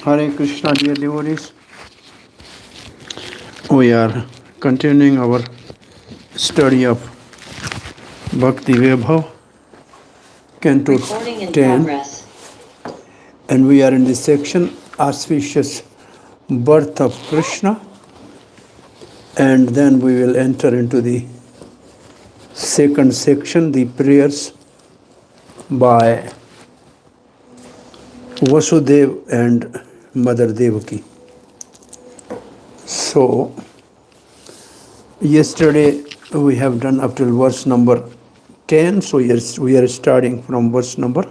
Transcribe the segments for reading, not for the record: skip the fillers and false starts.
Hare Krishna, dear devotees. We are continuing our study of Bhakti Vaibhav, Canto 10, and we are in the section Auspicious Birth of Krishna, and then we will enter into the second section, the prayers by Vasudev and Mother Devaki. So, yesterday we have done up till verse number 10, so yes, we are starting from verse number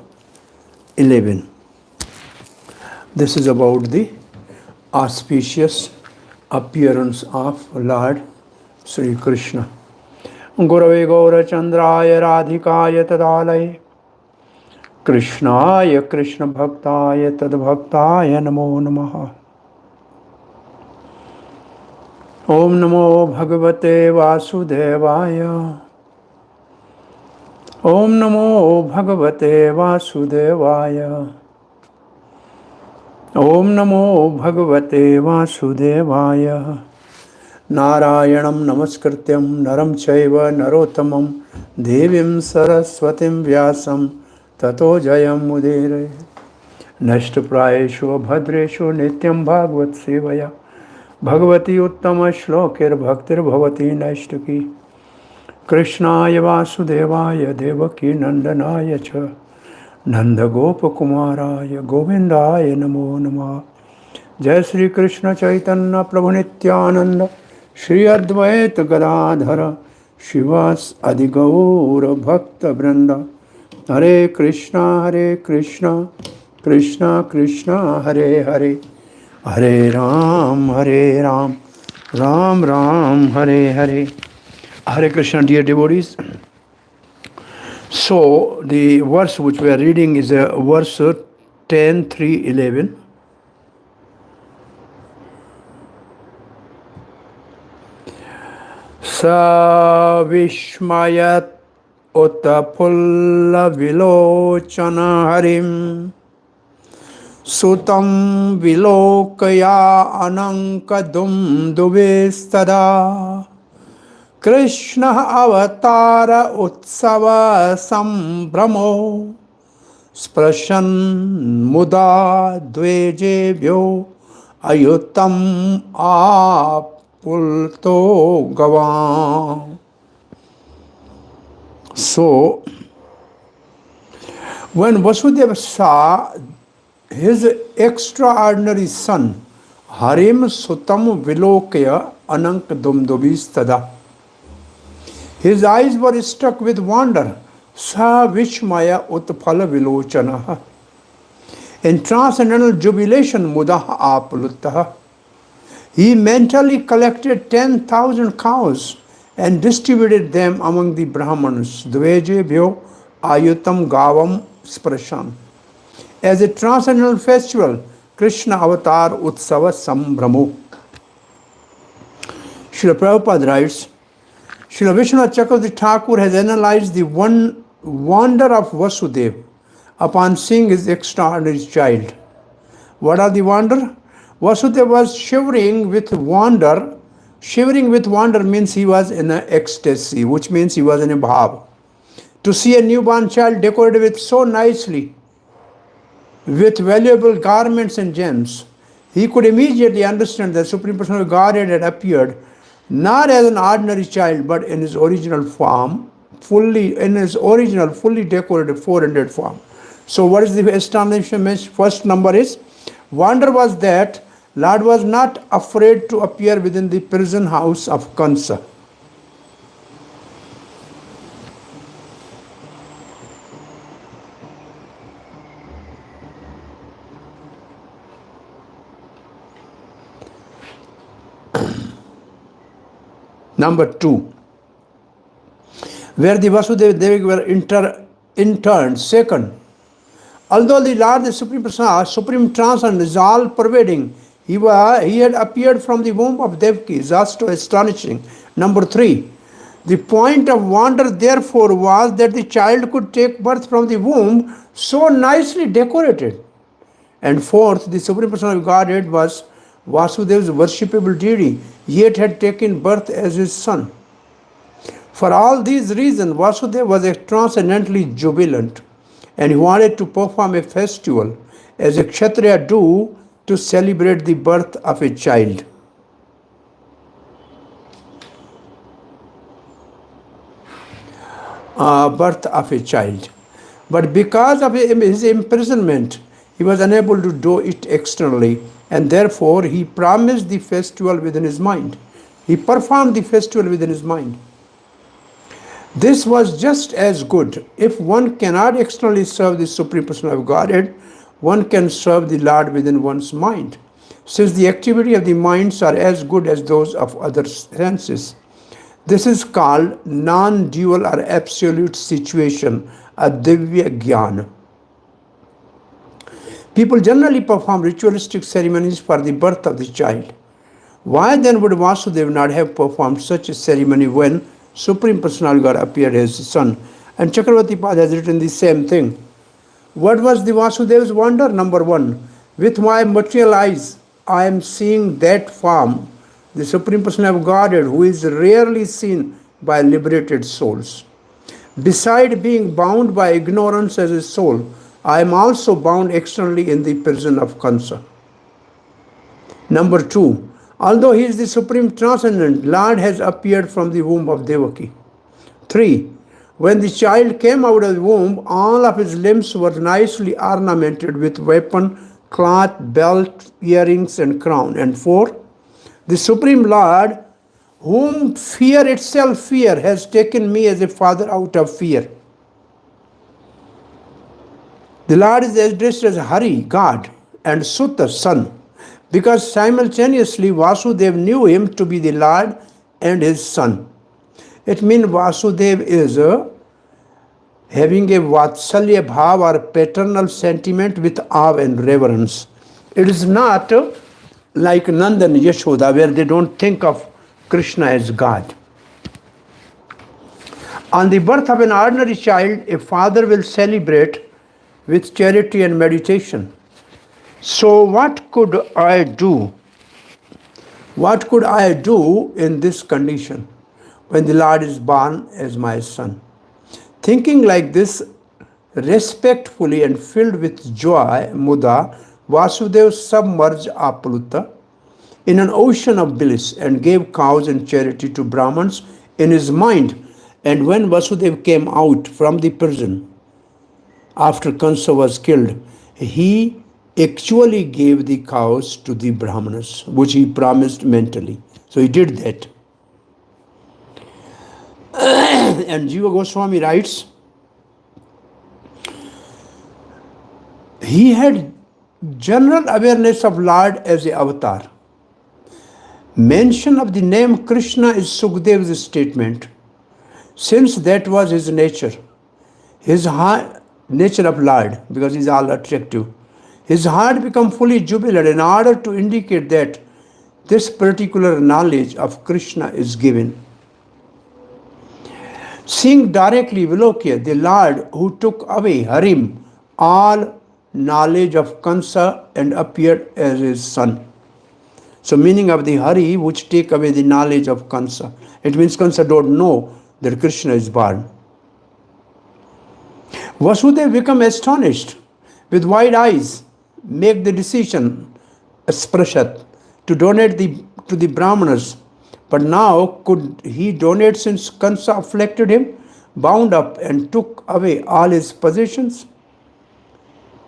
11. This is about the auspicious appearance of Lord Sri Krishna. Gurave Gaurachandraya Radhikaya Tadalaya Krishnaya Krishna Bhaktaya Tadbhaktaya Namo Namaha. Om Namo Bhagavate Vasudevaya. Om Namo Bhagavate Vasudevaya. Om Namo Bhagavate Vasudevaya. Narayanam Namaskrityam Naram Chaiva Narottamam Devim Saraswatim Vyasam Tato Jayam Mudire. Nashtaprayeshu Bhadreshu Nityam Bhagavad Sevaya Bhagavati Uttama Shlokir Bhaktir Bhavati Naishtaki Krishnaya Vasudevaya Devaki Nandanaya Cha Nanda Gopa Kumaraya Govindaya Namo Namah. Jai Sri Krishna Chaitanya Prabhu Nityananda Shri Advaita Gadadhara Shivas Adigaura Bhakta Branda. Hare Krishna Krishna Krishna Hare Hare Hare Ram Ram Ram Hare Hare. Hare Krishna, dear devotees. So the verse which we are reading is verse 10, 3, 11. Sa Vishmayat Uttapulla Vilochana Harim Sutam Vilokaya Anankadum Duvestada Krishna Avatara Utsava Sambramo Sprashan Muda Dvejebhyo Ayutam Apulto Gavam. So, when Vasudeva saw his extraordinary son, Harim Sutam Vilokaya Anank Dumdubistada, his eyes were struck with wonder. Sa Vishmaya Utpala Vilochana. In transcendental jubilation, Mudah Apulutaha. He mentally collected 10,000 cows and distributed them among the Brahmanas. Dvejebhyo Ayutam Gavam Sprashan. As a transcendental festival, Krishna Avatar Utsava Sambramo. Srila Prabhupada writes, Srila Vishwanath Chakravarti Thakur has analyzed the wonder of Vasudeva upon seeing his extraordinary child. What are the wonder? Vasudeva was shivering with wonder. Shivering with wonder means he was in an ecstasy, which means he was in a bhav. To see a newborn child decorated with so nicely, with valuable garments and gems, he could immediately understand that Supreme Personality of Godhead had appeared not as an ordinary child, but in his original form, fully decorated 400 form. So what is the astonishment? First number is, wonder was that Lord was not afraid to appear within the prison house of Kansa. Number 2, where the Vasudeva Devaki were interned. Second, although the Lord, the Supreme Personality, Supreme Transcendent, is all pervading, he had appeared from the womb of Devaki, just astonishing. Number 3, the point of wonder therefore was that the child could take birth from the womb so nicely decorated. And fourth, the Supreme Personality of Godhead was Vasudev's worshipable deity, yet had taken birth as his son. For all these reasons, Vasudeva was transcendently jubilant, and he wanted to perform a festival as a Kshatriya do to celebrate the birth of a child. But because of his imprisonment, he was unable to do it externally, and therefore he promised the festival within his mind. He performed the festival within his mind. This was just as good. If one cannot externally serve the Supreme Personality of Godhead, one can serve the Lord within one's mind, since the activity of the minds are as good as those of other senses. This is called non-dual or absolute situation, adhya gyaan. People generally perform ritualistic ceremonies for the birth of the child. Why then would Vasudeva not have performed such a ceremony when Supreme Personality God appeared as his son? And Chakravarti Pad has written the same thing. What was the Vasudeva's wonder? Number one, with my material eyes, I am seeing that form, the Supreme Personality of Godhead, who is rarely seen by liberated souls. Beside being bound by ignorance as a soul, I am also bound externally in the prison of Kansa. Number two, although he is the Supreme Transcendent, Lord has appeared from the womb of Devaki. 3. When the child came out of the womb, all of his limbs were nicely ornamented with weapon, cloth, belt, earrings, and crown. And 4. The Supreme Lord, whom fear itself fear, has taken me as a father out of fear. The Lord is addressed as Hari, God, and Sutta, son, because simultaneously Vasudeva knew him to be the Lord and his son. It means Vasudeva is having a vatsalya bhav or paternal sentiment with awe and reverence. It is not like Nanda and Yashoda, where they don't think of Krishna as God. On the birth of an ordinary child, a father will celebrate with charity and meditation. So what could I do? What could I do in this condition when the Lord is born as my son? Thinking like this, respectfully and filled with joy, Muda, Vasudeva submerged Apluta in an ocean of bliss and gave cows and charity to Brahmins in his mind. And when Vasudeva came out from the prison, after Kansa was killed, he actually gave the cows to the Brahmanas, which he promised mentally. So he did that. And Jiva Goswami writes, he had general awareness of Lord as a avatar. Mention of the name Krishna is Sukadev's statement, since that was his nature. His heart, nature of Lord, because he is all attractive. His heart became fully jubilant in order to indicate that this particular knowledge of Krishna is given. Seeing directly Vilokya, the Lord who took away Harim, all knowledge of Kansa and appeared as his son. So meaning of the Hari which take away the knowledge of Kansa. It means Kansa don't know that Krishna is born. Vasudeva become astonished with wide eyes, make the decision, sprashat, to donate to the Brahmanas. But now could he donate since Kansa afflicted him, bound up and took away all his possessions?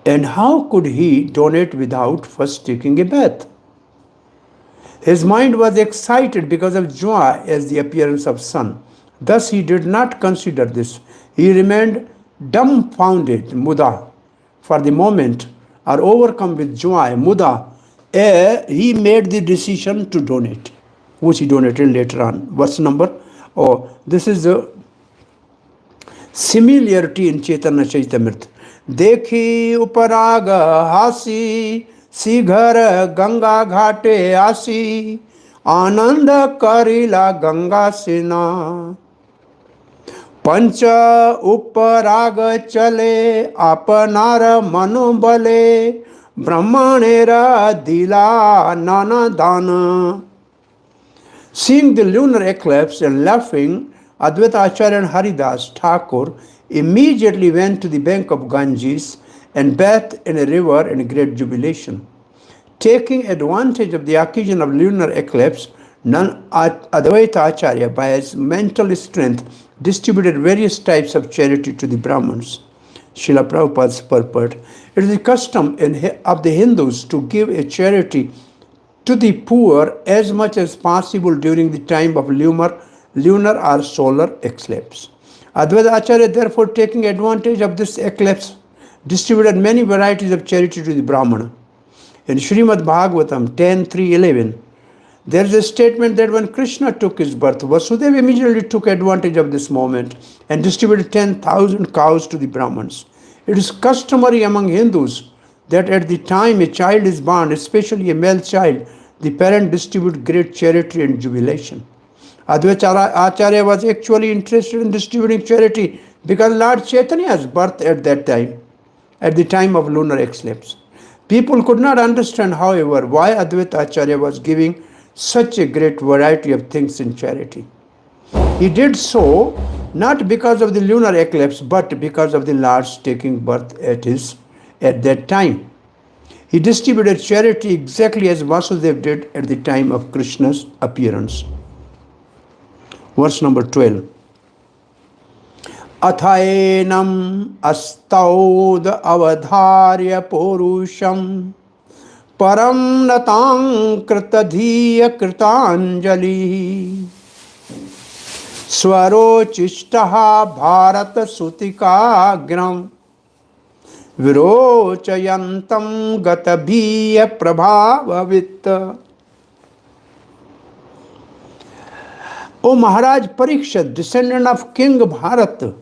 And how could he donate without first taking a bath? His mind was excited because of joy as the appearance of sun. Thus he did not consider this. He remained dumbfounded, muda, for the moment, or overcome with joy, muda. He made the decision to donate, which he donated later on. Verse number, this is the similarity in Chaitanya Chaitamrita. Dekhi uparaga hasi, sighar ganga ghate asi, ananda karila ganga sena. Pancha uparaga chale, apanar manu bale, Brahmanera dila nana dana. Seeing the lunar eclipse and laughing, Advaita Acharya and Haridas Thakur immediately went to the bank of Ganges and bathed in a river in great jubilation. Taking advantage of the occasion of lunar eclipse, Advaita Acharya, by his mental strength, distributed various types of charity to the Brahmins. Srila Prabhupada's purport: it is the custom of the Hindus to give a charity to the poor as much as possible during the time of lunar or solar eclipse. Advaita Acharya, therefore, taking advantage of this eclipse, distributed many varieties of charity to the Brahmana. In Srimad Bhagvatam 10.3.11, there is a statement that when Krishna took his birth, Vasudeva immediately took advantage of this moment and distributed 10,000 cows to the Brahmins. It is customary among Hindus that at the time a child is born, especially a male child, the parent distributes great charity and jubilation. Advaita Acharya was actually interested in distributing charity because Lord Chaitanya's birth at the time of lunar eclipse. People could not understand, however, why Advaita Acharya was giving such a great variety of things in charity. He did so not because of the lunar eclipse, but because of the Lord's taking birth at that time. He distributed charity exactly as Vasudeva did at the time of Krishna's appearance. Verse number 12. Athaenam astaud avadharya purusham param natang kritadhiya kritanjali swarochistaha bharata sutikagram virochayantam gatabhiya prabhavavit. O Maharaj Parikshit, descendant of King Bharat,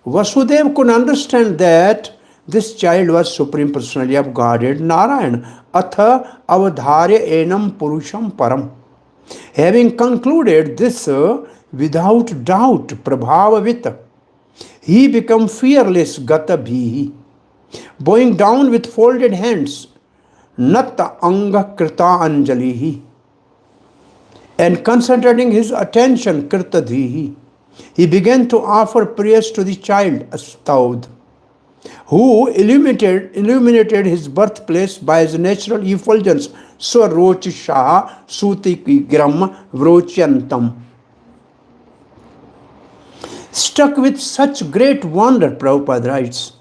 Vasudeva could understand that this child was Supreme Personality of Godhead Narayan, atha avadharya enam purusham param. Having concluded this without doubt, prabhavavita, he became fearless, gata bhihi, bowing down with folded hands, natta anga krita anjalihi, and concentrating his attention, kirtadhihi, he began to offer prayers to the child, Astaud, who illuminated his birthplace by his natural effulgence, Swarochishaha Sutikigram Vrocyantam. Struck with such great wonder, Prabhupada writes,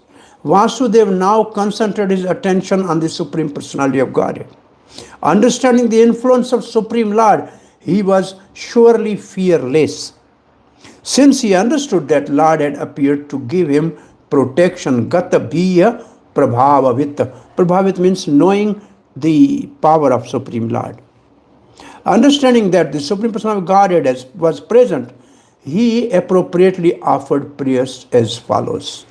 Vasudeva now concentrated his attention on the Supreme Personality of Godhead. Understanding the influence of Supreme Lord, he was surely fearless. Since he understood that Lord had appeared to give him protection, Gata Bhiya Prabhavavita. Prabhavit means knowing the power of Supreme Lord. Understanding that the Supreme Personality of Godhead was present, he appropriately offered prayers as follows.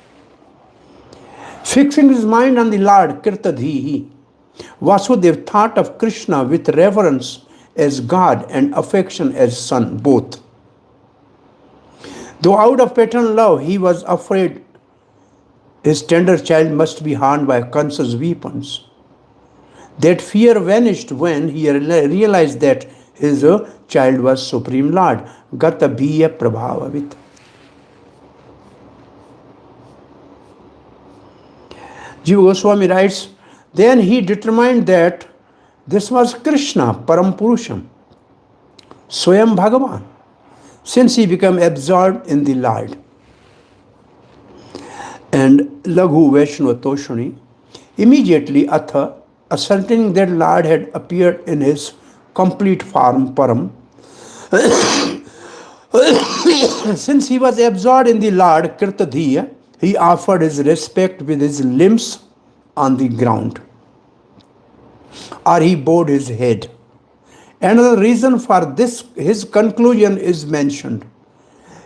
Fixing his mind on the Lord, Kirtadhihi, Vasudeva thought of Krishna with reverence as God and affection as Son, both. Though out of paternal love, he was afraid his tender child must be harmed by Kansa's weapons. That fear vanished when he realized that his child was Supreme Lord, Gata Bhiya Prabhavavit. Jiva Goswami writes, then he determined that this was Krishna, Param Purusham, Swayam Bhagavan, since he became absorbed in the Lord. And Laghu Vaishnava Toshani, immediately Atha, ascertaining that Lord had appeared in his complete form, Param, since he was absorbed in the Lord, Kirtadhiya, he offered his respect with his limbs on the ground, or he bowed his head. Another reason for this, his conclusion is mentioned.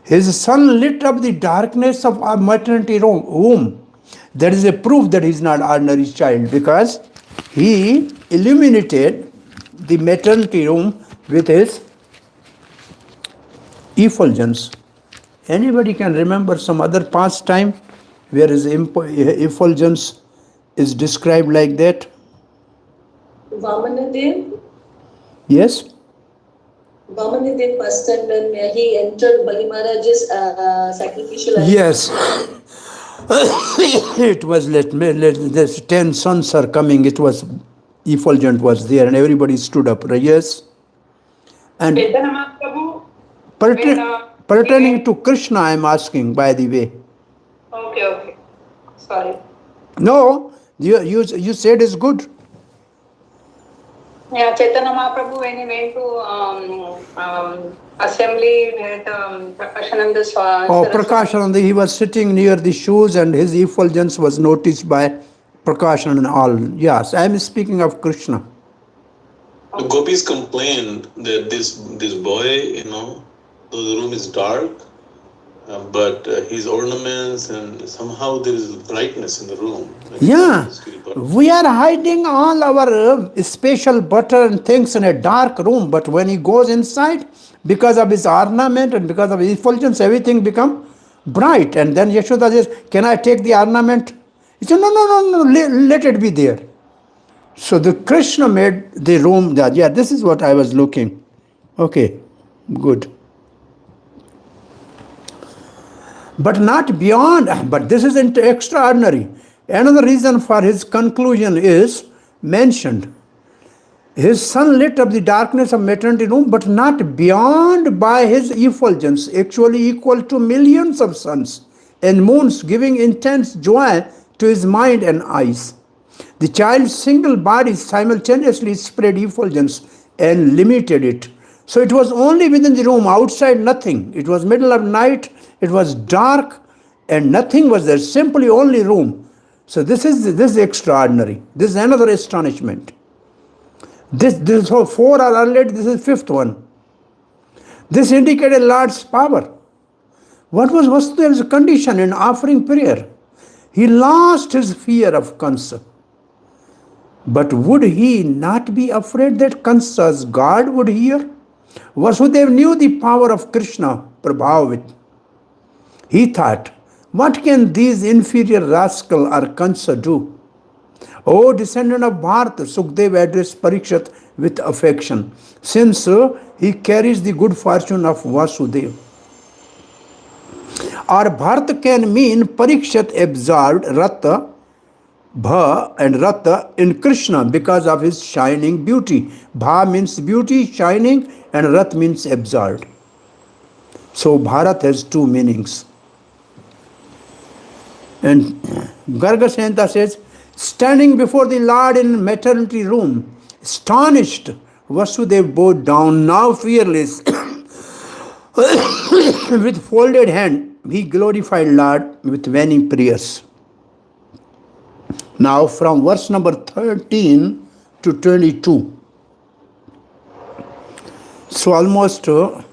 His son lit up the darkness of our maternity womb. That is a proof that he is not an ordinary child, because he illuminated the maternity womb with his effulgence. Anybody can remember some other past time where his effulgence is described like that? Vamanadev? Yes? Vamanadev first, and then he entered Bali Maharaj's sacrificial animal. Yes. It was there's 10 sons are coming. It was effulgent was there, and everybody stood up. Yes. And pertaining to Krishna, I am asking, by the way. Okay. Sorry. No, you said it's good. Yeah, Chaitanya Mahaprabhu, when he went to assembly with Prakashananda Swami. Oh, Prakashananda, he was sitting near the shoes and his effulgence was noticed by Prakashananda and all. Yes, I am speaking of Krishna. The gopis complained that this boy, the room is dark, but his ornaments and somehow there is brightness in the room. Yeah, we are hiding all our special butter and things in a dark room, but when he goes inside, because of his ornament and because of his effulgence, everything become bright. And then Yashoda says, can I take the ornament? He said, no, let it be there. So the Krishna made the room that, yeah, this is what I was looking. Okay, good. But not beyond, but this is extraordinary. Another reason for his conclusion is mentioned. His sun lit up the darkness of maternity room, but not beyond by his effulgence, actually equal to millions of suns and moons, giving intense joy to his mind and eyes. The child's single body simultaneously spread effulgence and limited it. So it was only within the room, outside nothing. It was middle of night, it was dark, and nothing was there, simply only room. So this is extraordinary. This is another astonishment. This whole 4 are already, this is 5th one. This indicated Lord's power. What was Vasudeva's condition in offering prayer? He lost his fear of Kansa. But would he not be afraid that Kansa's God would hear? Vasudeva knew the power of Krishna, Prabhavit. He thought, what can these inferior rascal or Kansa do? O descendant of Bharata, Sukhdeva addressed Parikshit with affection, since he carries the good fortune of Vasudeva. Or Bharata can mean Parikshit absorbed Rata, Bha and Rata in Krishna because of his shining beauty. Bha means beauty, shining, and Rat means absorbed. So Bharat has 2 meanings. And Garga Santa says, standing before the Lord in maternity room, astonished, Vasudeva bowed down, now fearless. With folded hand, he glorified Lord with many prayers. Now from verse number 13 to 22. So almost 10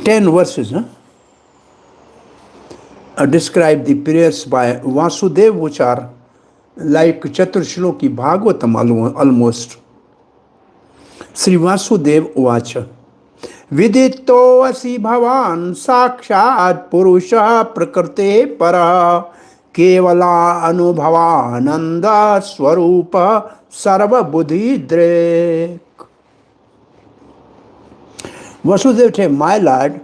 verses describe the prayers by Vasudeva, which are like Chaturshloki Bhagvatam almost. Sri Vasudeva Uvacha. Vidito asi bhavan sakshat purusha prakrte para kevala anubhavananda swarupa sarva drek. Vasudeva said, my Lord,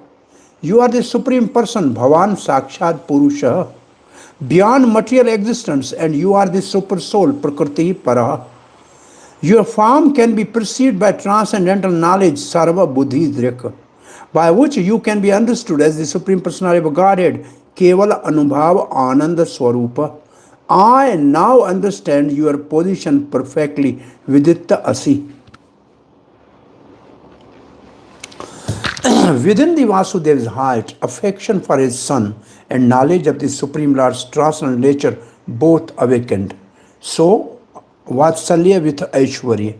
you are the Supreme Person, Bhavan Sakshat Purusha, beyond material existence, and you are the Super Soul, Prakriti Para. Your form can be perceived by transcendental knowledge, Sarva Buddhi Dreka, by which you can be understood as the Supreme Personality of Godhead, Kevala Anubhava Ananda Swarupa. I now understand your position perfectly, Viditta Asi. Within the Vasudeva's heart, affection for his son and knowledge of the Supreme Lord's transcendental nature both awakened. So, Vatsalya with Aishwarya.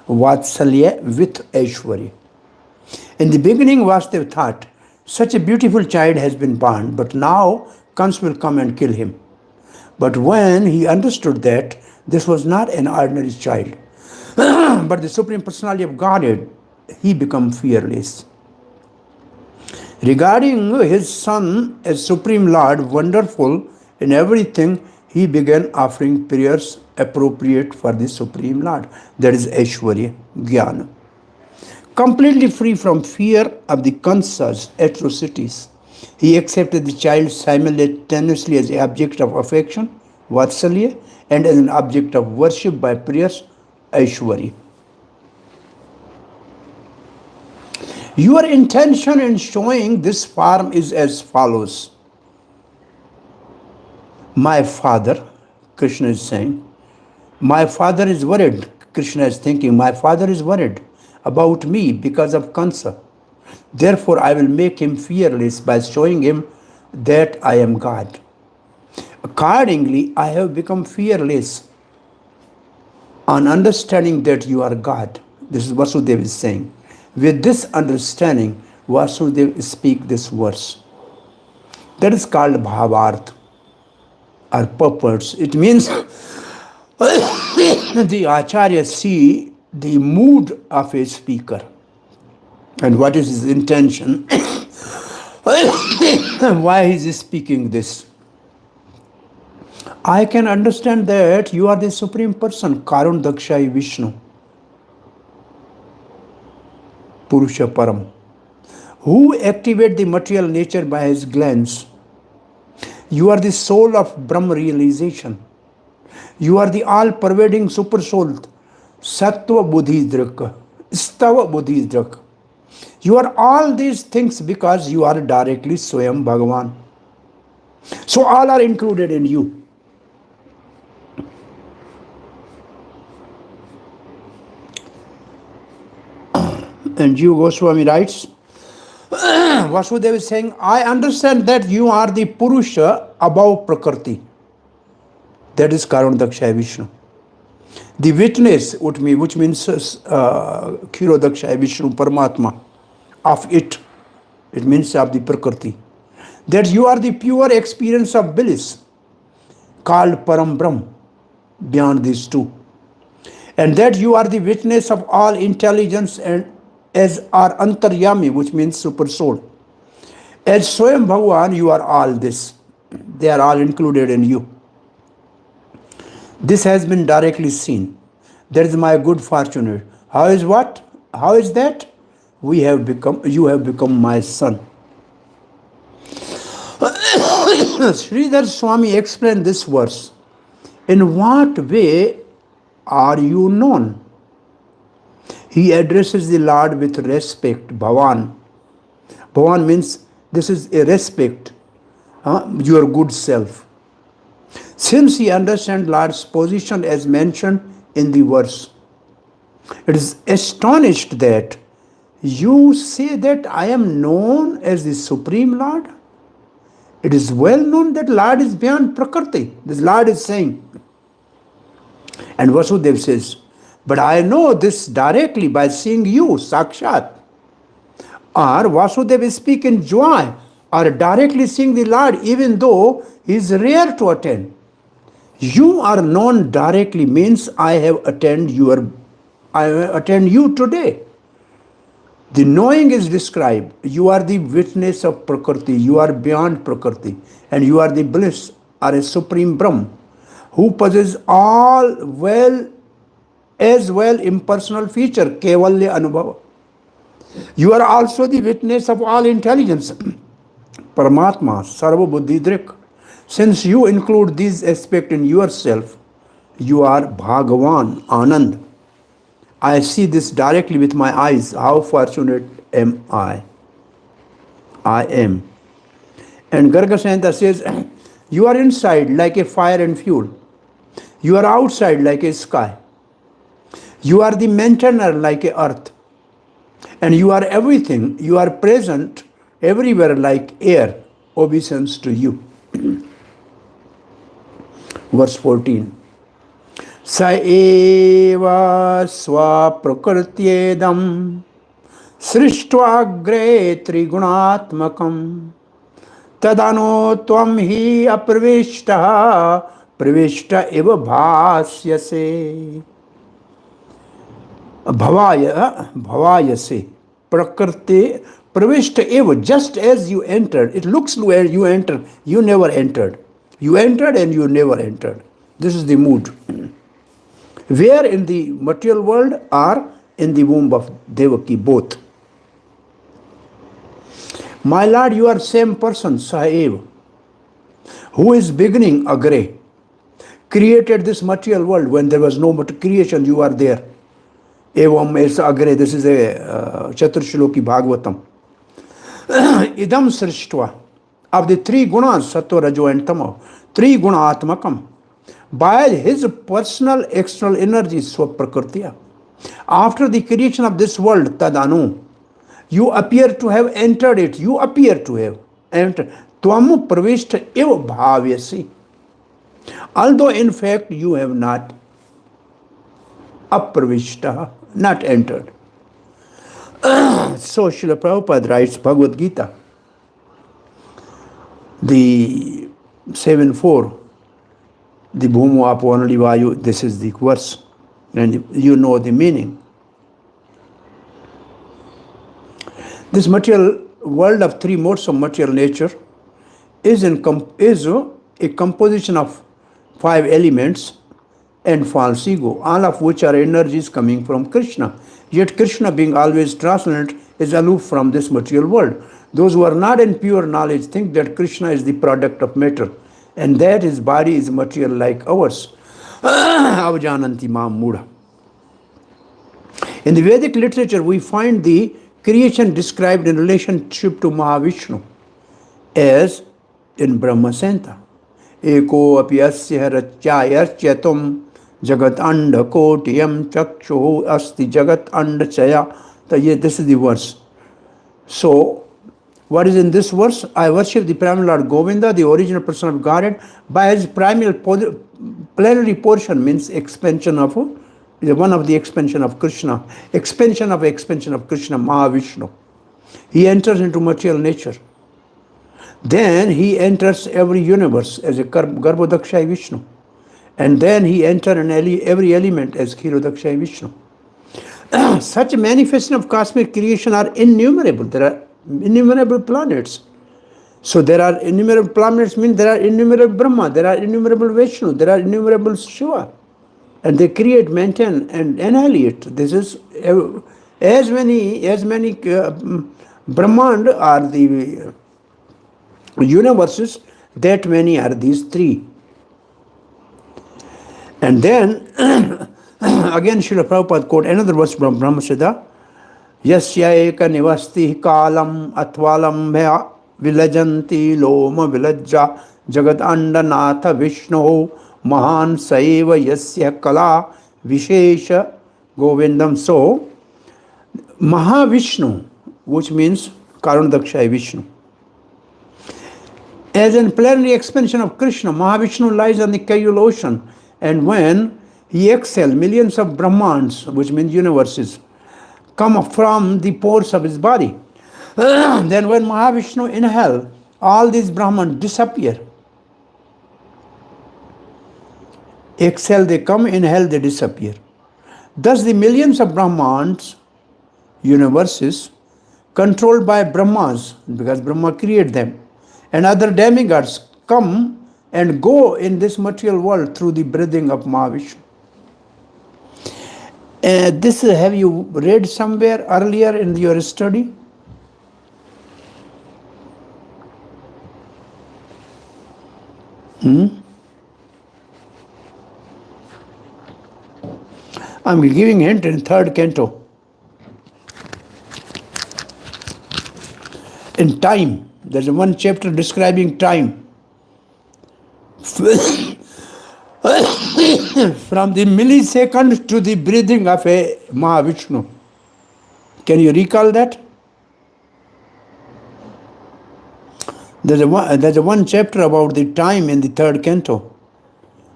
Vatsalya with Aishwarya. In the beginning, Vasudeva thought, such a beautiful child has been born, but now Kans will come and kill him. But when he understood that this was not an ordinary child, but the Supreme Personality of Godhead, he became fearless. Regarding his son as Supreme Lord, wonderful in everything, he began offering prayers appropriate for the Supreme Lord. That is Aishwarya, Gyaan. Completely free from fear of the Kansa's atrocities, he accepted the child simultaneously as an object of affection, Vatsalya, and as an object of worship by prayers, Aishwarya. Your intention in showing this form is as follows. My father, Krishna is saying, my father is worried. Krishna is thinking, my father is worried about me because of Kansa. Therefore, I will make him fearless by showing him that I am God. Accordingly, I have become fearless on understanding that you are God. This is Vasudeva is saying. With this understanding, Vasudeva speaks this verse. That is called Bhavarth, or purpose. It means the Acharya see the mood of a speaker and what is his intention, why he is speaking this. I can understand that you are the Supreme Person, Karun Dakshai Vishnu, Purusha Param, who activate the material nature by his glance. You are the soul of Brahma realization. You are the all-pervading super soul, Sattva Buddhidrak, Stava Buddhidrak. You are all these things because you are directly Swayam Bhagavan. So all are included in you. And Jiva Goswami writes, Vasudeva is saying, I understand that you are the Purusha above Prakriti. That is Karun Dakshaya Vishnu. The witness, which means Kiro Dakshaya Vishnu Paramatma, of it. It means of the Prakriti. That you are the pure experience of bliss, called Param Brahm, beyond these two. And that you are the witness of all intelligence and as are Antaryami, which means super soul. As Swayam Bhagavan, you are all this. They are all included in you. This has been directly seen. That is my good fortune. How is what? How is that? You have become my son. Sridhar Swami explained this verse. In what way are you known? He addresses the Lord with respect, Bhavan. Bhavan means this is a respect, your good self. Since he understands Lord's position as mentioned in the verse, it is astonished that you say that I am known as the Supreme Lord. It is well known that Lord is beyond Prakriti. This Lord is saying. And Vasudeva says, but I know this directly by seeing you, Sakshat. Or Vasudeva speak in joy, or directly seeing the Lord, even though he is rare to attain. You are known directly means I have attained you today. The knowing is described. You are the witness of Prakriti. You are beyond Prakriti. And you are the bliss, or a supreme Brahm, who possesses all as well impersonal feature, Kevalya Anubhava. You are also the witness of all intelligence, Paramatma, Sarvabhauma. Since you include these aspects in yourself, you are Bhagavan, Anand. I see this directly with my eyes. How fortunate am I? I am. And Garga Santa says, you are inside like a fire and fuel. You are outside like a sky. You are the maintainer like a earth. And you are everything. You are present everywhere like air. Obeisance to you. Verse 14. Sa eva swaprakrtyedam srishtva trigunatmakam tadano tvam hi pravishta eva bhasyase. Bhavayase prakrti pravishta eva, just as you entered. It looks where you entered. You never entered. You entered and you never entered. This is the mood. Where in the material world or in the womb of Devaki, both. My Lord, you are same person, Sahaev, who is beginning Agre, created this material world when there was no creation, you are there. Evam esa Agre, this is a Chaturshloki Bhagvatam. Idam Srishtva, of the three gunas, Sattva, Rajo and Tamo, three guna Atmakam, by his personal external energy, Swaprakrtiya. After the creation of this world, Tadanu, you appear to have entered it. You appear to have entered. Tvam pravishta eva bhavyasi. Although in fact you have not apravishta, not entered. So Srila Prabhupada writes Bhagavad Gita, the 7.4, the Bhumo Apo Anali Vayu, this is the verse, and you know the meaning. This material world of three modes of material nature is a composition of 5 elements and false ego, all of which are energies coming from Krishna. Yet Krishna, being always transcendent, is aloof from this material world. Those who are not in pure knowledge think that Krishna is the product of matter and that his body is material like ours. Avajananti mam mudha. In the Vedic literature, we find the creation described in relationship to Mahavishnu as in Brahma Santa. Eko api asya rachayarchatum jagat anda kotiyam chakshu asti jagat anda chaya. This is the verse. So, what is in this verse? I worship the Primal Lord Govinda, the original person of Godhead, by his primal plenary portion, means expansion of one of the expansion of Krishna, expansion of Krishna, Mahavishnu. He enters into material nature. Then he enters every universe as a Garbhodakshay Vishnu. And then he enters in every element as Kshirodakshay Vishnu. Such manifestation of cosmic creation are innumerable. There are innumerable planets. So there are innumerable planets, means there are innumerable Brahma, there are innumerable Vishnu, there are innumerable Shiva. And they create, maintain, and annihilate. This is as many Brahmand are the universes, that many are these three. And then again Srila Prabhupada quote another verse from Brahma Siddha. Yasya eka nivasti kalam atvalam bhaya vilajanti loma vilajja jagat andanatha vishnu mahan saiva yasya kala vishesha govindam. So Mahavishnu, which means Karunakshay Vishnu, as in plenary expansion of Krishna, Mahavishnu lies on the Kayul ocean, and when he exhales, millions of Brahmans, which means universes, come from the pores of his body. Then when Mahavishnu inhales, all these Brahmans disappear. Exhale, they come, inhale, they disappear. Thus the millions of Brahmans, universes, controlled by Brahmas, because Brahma created them, and other demigods come and go in this material world through the breathing of Mahavishnu. This have you read somewhere earlier in your study? I'm giving hint in 3rd canto. In time, there's one chapter describing time. From the millisecond to the breathing of a Mahavishnu. Can you recall that? There's a one chapter about the time in the 3rd canto.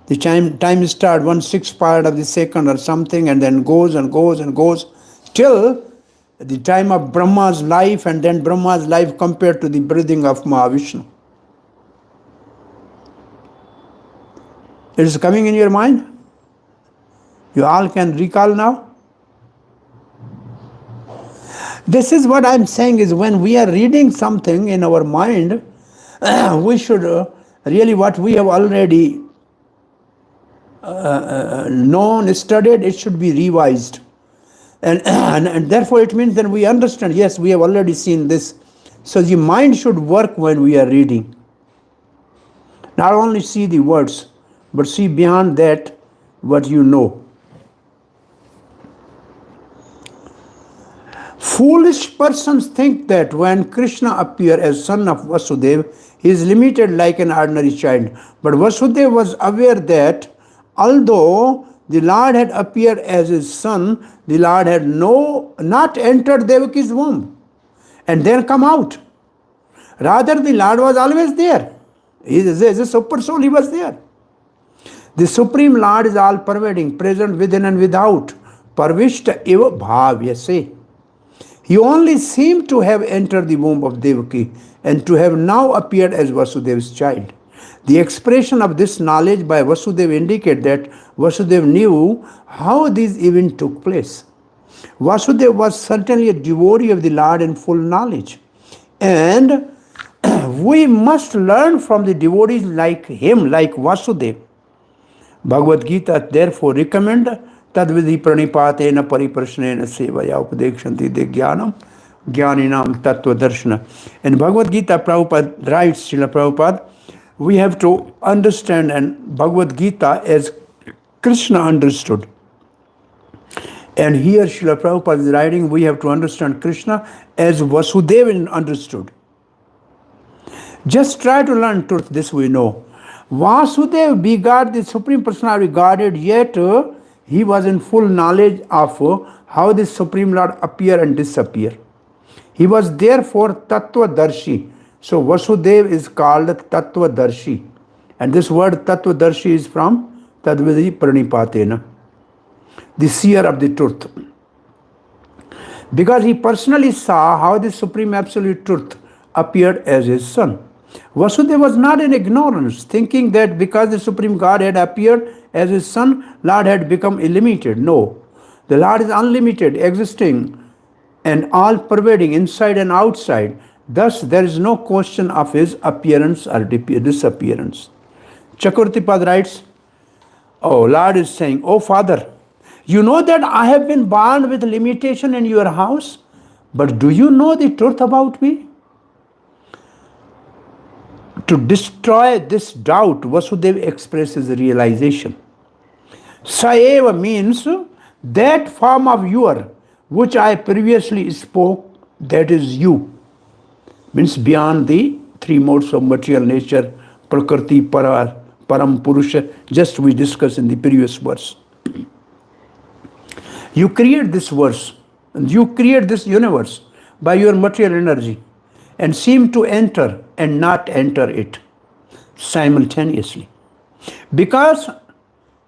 The time starts 1/6 part of the second or something, and then goes and goes and goes till the time of Brahma's life, and then Brahma's life compared to the breathing of Mahavishnu. It is coming in your mind? You all can recall now? This is what I'm saying is when we are reading something in our mind, we should really what we have already known, studied, it should be revised. And therefore it means that we understand, yes, we have already seen this. So the mind should work when we are reading. Not only see the words, but see beyond that what you know. Foolish persons think that when Krishna appears as son of Vasudeva, he is limited like an ordinary child. But Vasudeva was aware that although the Lord had appeared as his son, the Lord had not entered Devaki's womb and then come out. Rather, the Lord was always there. As a super soul, he was there. The Supreme Lord is all pervading, present within and without. Parvishta eva bhavyase. He only seemed to have entered the womb of Devaki and to have now appeared as Vasudeva's child. The expression of this knowledge by Vasudeva indicates that Vasudeva knew how these events took place. Vasudeva was certainly a devotee of the Lord in full knowledge. And we must learn from the devotees like him, like Vasudeva. Bhagavad Gita therefore recommends tadvidhi pranipatena pariprashnena sevaya upadekshanti de gyanam jnaninam tattva darshana. In Bhagavad Gita, Prabhupada writes, Srila Prabhupada, we have to understand and Bhagavad Gita as Krishna understood. And here Srila Prabhupada is writing, we have to understand Krishna as Vasudeva understood. Just try to learn truth, this we know. Vasudeva begot the Supreme Personality regarded, yet he was in full knowledge of how the Supreme Lord appear and disappear. He was therefore Tattva-darshi. So Vasudeva is called Tattva-darshi. And this word Tattva-darshi is from Tadvidhi Pranipatena, the seer of the truth. Because he personally saw how the Supreme Absolute Truth appeared as his son. Vasudeva was not in ignorance, thinking that because the Supreme God had appeared as his son, Lord had become illimited. No, the Lord is unlimited, existing and all-pervading inside and outside. Thus, there is no question of his appearance or disappearance. Chakravartipad writes, oh, Lord is saying, oh Father, you know that I have been born with limitation in your house, but do you know the truth about me? To destroy this doubt, Vasudeva expresses realization. Saeva means that form of your, which I previously spoke, that is you. Means beyond the three modes of material nature, Prakriti, Param, Purusha, just we discussed in the previous verse. You create this verse, and you create this universe by your material energy and seem to enter and not enter it simultaneously. Because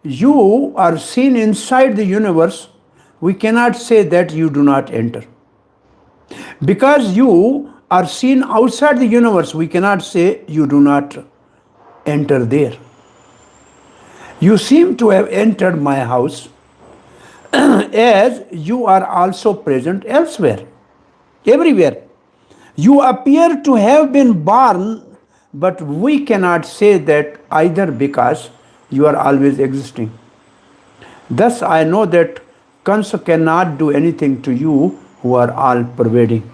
you are seen inside the universe, we cannot say that you do not enter. Because you are seen outside the universe, we cannot say you do not enter there. You seem to have entered my house as you are also present elsewhere, everywhere. You appear to have been born, but we cannot say that either because you are always existing. Thus I know that Kansa cannot do anything to you who are all pervading.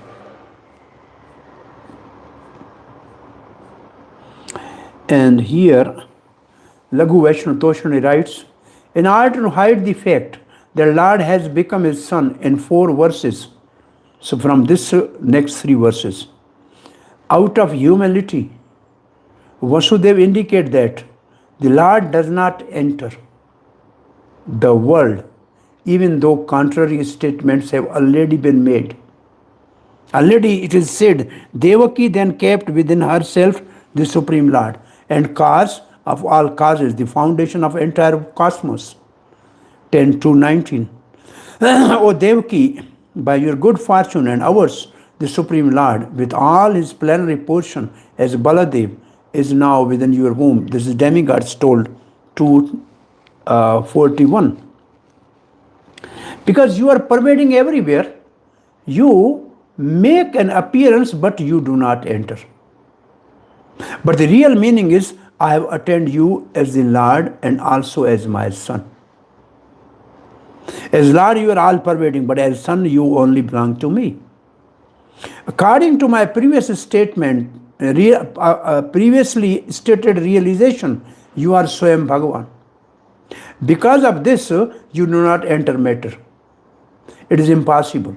And here Laghu Vaishnav Toshani writes, in order to hide the fact that Lord has become his son in 4 verses, so from this next 3 verses, out of humility, Vasudeva indicate that the Lord does not enter the world, even though contrary statements have already been made. Already it is said, Devaki then kept within herself the Supreme Lord, and cause of all causes, the foundation of entire cosmos. 10:2-19. O Devaki, by your good fortune and ours, the Supreme Lord, with all his plenary portion as Baladev, is now within your womb. This is demigods told 2:41. Because you are pervading everywhere, you make an appearance, but you do not enter. But the real meaning is, I have attained you as the Lord and also as my son. As Lord, you are all pervading, but as son, you only belong to me. According to my previous statement, previously stated realization, you are Swayam Bhagavan. Because of this, you do not enter matter. It is impossible.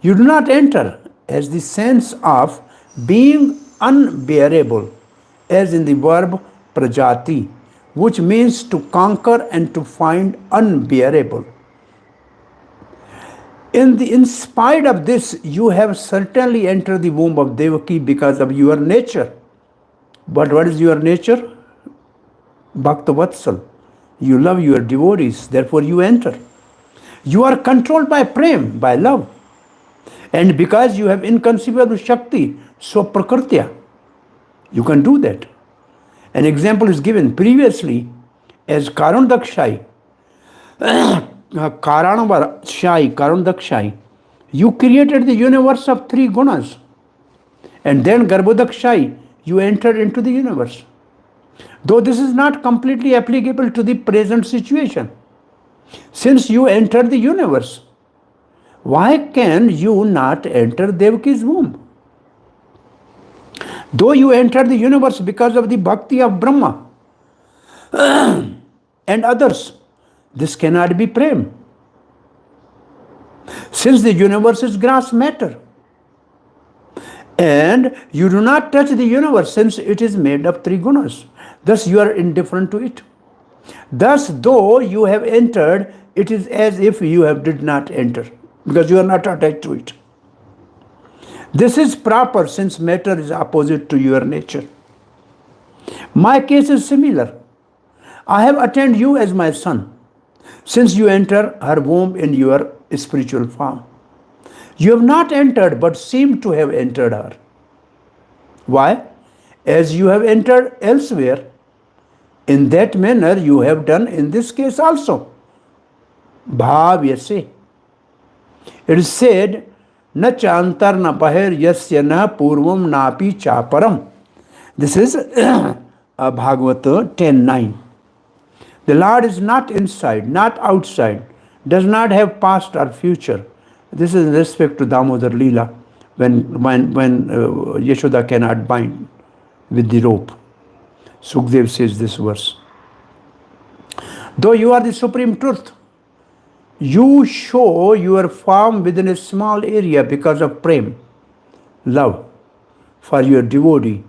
You do not enter as the sense of being unbearable, as in the verb prajati, which means to conquer and to find unbearable. In spite of this, you have certainly entered the womb of Devaki because of your nature. But what is your nature? Bhaktavatsal. You love your devotees, therefore you enter. You are controlled by prem, by love. And because you have inconceivable Shakti, so prakrtya, you can do that. An example is given previously as Karandakshai. Karandakshai, you created the universe of three gunas. And then Garbhodakshai, you entered into the universe. Though this is not completely applicable to the present situation. Since you entered the universe, why can you not enter Devaki's womb? Though you entered the universe because of the bhakti of Brahma and others, this cannot be prem. Since the universe is gross matter, and you do not touch the universe since it is made of three gunas, thus you are indifferent to it. Thus, though you have entered, it is as if you did not enter, because you are not attached to it. This is proper since matter is opposite to your nature. My case is similar. I have attained you as my son, since you enter her womb in your spiritual form. You have not entered, but seem to have entered her. Why? As you have entered elsewhere, in that manner you have done in this case also. Bhavyase. It is said, na chantar na bahir yasya na purvam napi chaparam. This is Bhagavatam 10:9. The Lord is not inside, not outside, does not have past or future. This is in respect to Damodar Leela, when Yashoda cannot bind with the rope. Sukdev says this verse. Though you are the supreme truth, you show your form within a small area because of prem, love for your devotee,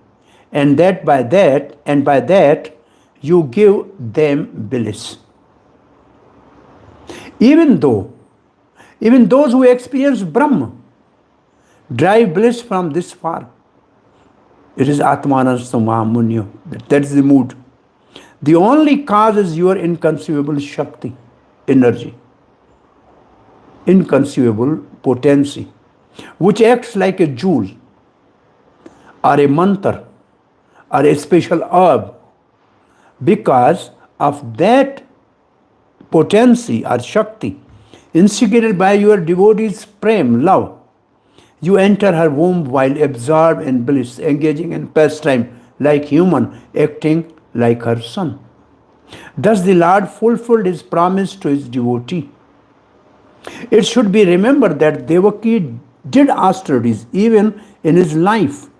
and by that you give them bliss. Even those who experience Brahma derive bliss from this form. It is Atmanastam Mahamunyo. That is the mood. The only cause is your inconceivable Shakti, energy, inconceivable potency, which acts like a jewel or a mantra or a special herb. Because of that potency or Shakti, instigated by your devotee's prem, love, you enter her womb while absorbed in bliss, engaging in pastime like human, acting like her son. Thus the Lord fulfilled his promise to his devotee. It should be remembered that Devaki did austerities even in this life,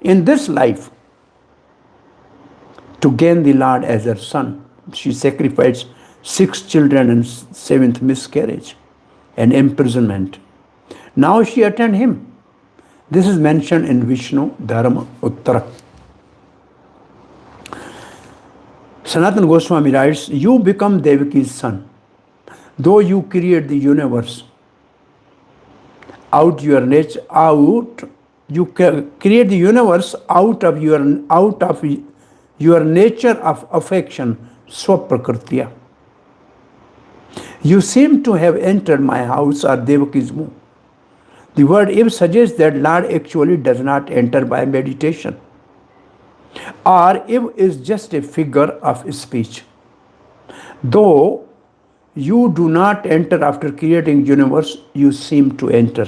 to gain the Lord as her son. She sacrificed 6 children in 7th miscarriage and imprisonment. Now she attained him. This is mentioned in Vishnu Dharma Uttara. Sanatana Goswami writes, you become Devaki's son. Though you create the universe you create the universe out of your nature of affection, swaprakrtiya. You seem to have entered my house or Devaki's womb. The word if suggests that Lord actually does not enter by meditation, or if is just a figure of speech. Though you do not enter after creating universe, you seem to enter.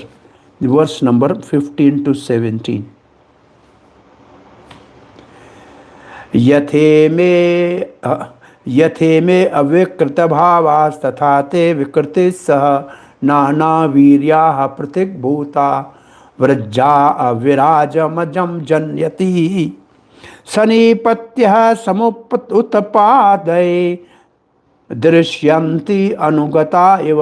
The verse number 15 to 17. यथे मे अविकृत भावास तथा ते विकृति सह नाना वीर्याः प्रतिग्भूता व्रज्जा अविराजमजं जन्यति सनीपत्यः समुत्पादये दृश्यन्ति अनुगता इव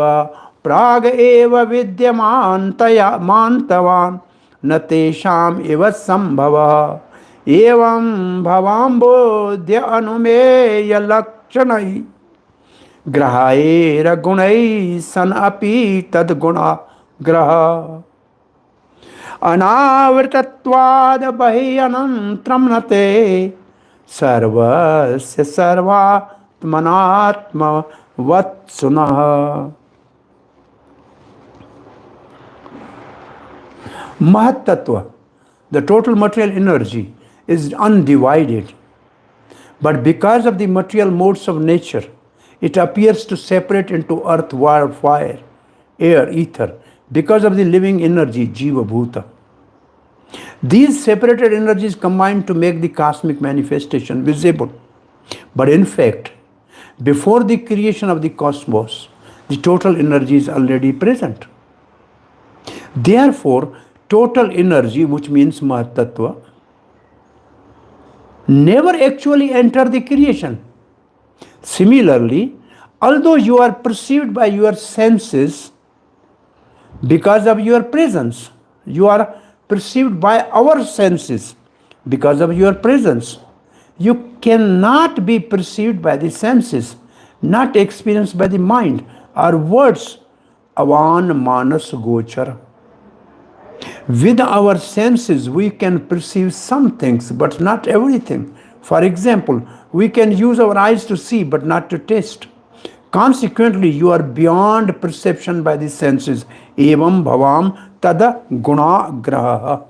प्राग एव विद्यमान्तया मान्तवान् न तेषाम् इव सम्भवः एवं भवाम्बोध्य अनुमेय लक्षणैः ग्रहैरगुणैः सन् अपि तद्गुणाग्रह अनावृतत्वाद् बहिः अनन्तरं न ते सर्वस्य सर्वात्मनात्मवत्सुनः. Mahat Tattva, the total material energy, is undivided. But because of the material modes of nature, it appears to separate into earth, water, fire, air, ether, because of the living energy, Jiva Bhuta. These separated energies combine to make the cosmic manifestation visible. But in fact, before the creation of the cosmos, the total energy is already present. Therefore, total energy, which means Mahat Tattva, never actually enter the creation. Similarly, although you are perceived by your senses because of your presence, you are perceived by our senses because of your presence. You cannot be perceived by the senses, not experienced by the mind or words. Avan manas gochara. With our senses, we can perceive some things, but not everything. For example, we can use our eyes to see, but not to taste. Consequently, you are beyond perception by the senses. Evam bhavam tada guna graha.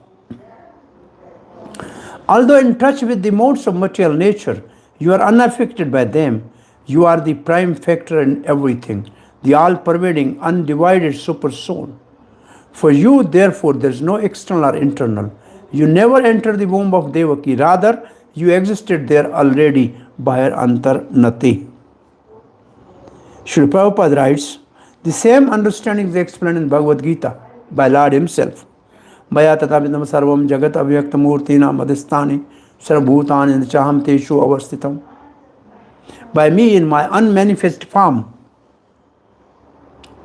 Although in touch with the modes of material nature, you are unaffected by them. You are the prime factor in everything, the all-pervading, undivided super soul. For you, therefore, there is no external or internal. You never entered the womb of Devaki. Rather, you existed there already, Bahir Antar Nati. Srila Prabhupada writes, the same understanding is explained in Bhagavad Gita by Lord himself. Maya tatavidam sarvam jagat avyakta murtina madhistani sarvabhutani chaham teshu avastitam. By me, in my unmanifest form,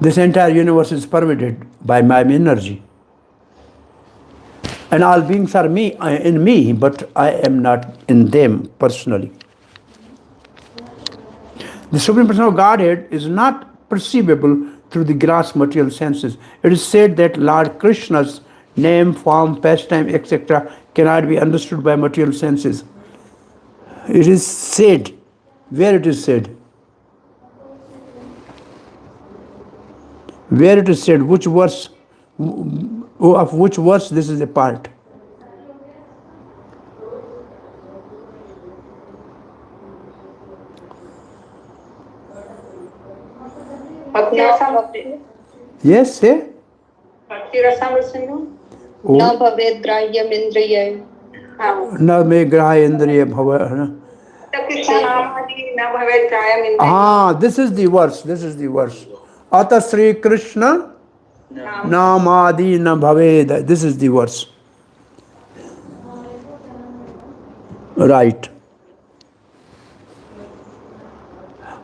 this entire universe is pervaded by my energy. And all beings are in me, but I am not in them personally. The Supreme Person of Godhead is not perceivable through the gross material senses. It is said that Lord Krishna's name, form, pastime, etc. cannot be understood by material senses. It is said. Where it is said? Where it is said, which verse, of which verse this is a part? Yes, say. न भवेत् ग्राह्यम् इन्द्रिये न मे ग्राह्य इंद्रिय भव. This is the verse. This is the verse. Ata Sri Krishna namadi na bhaved. This is the verse. Right.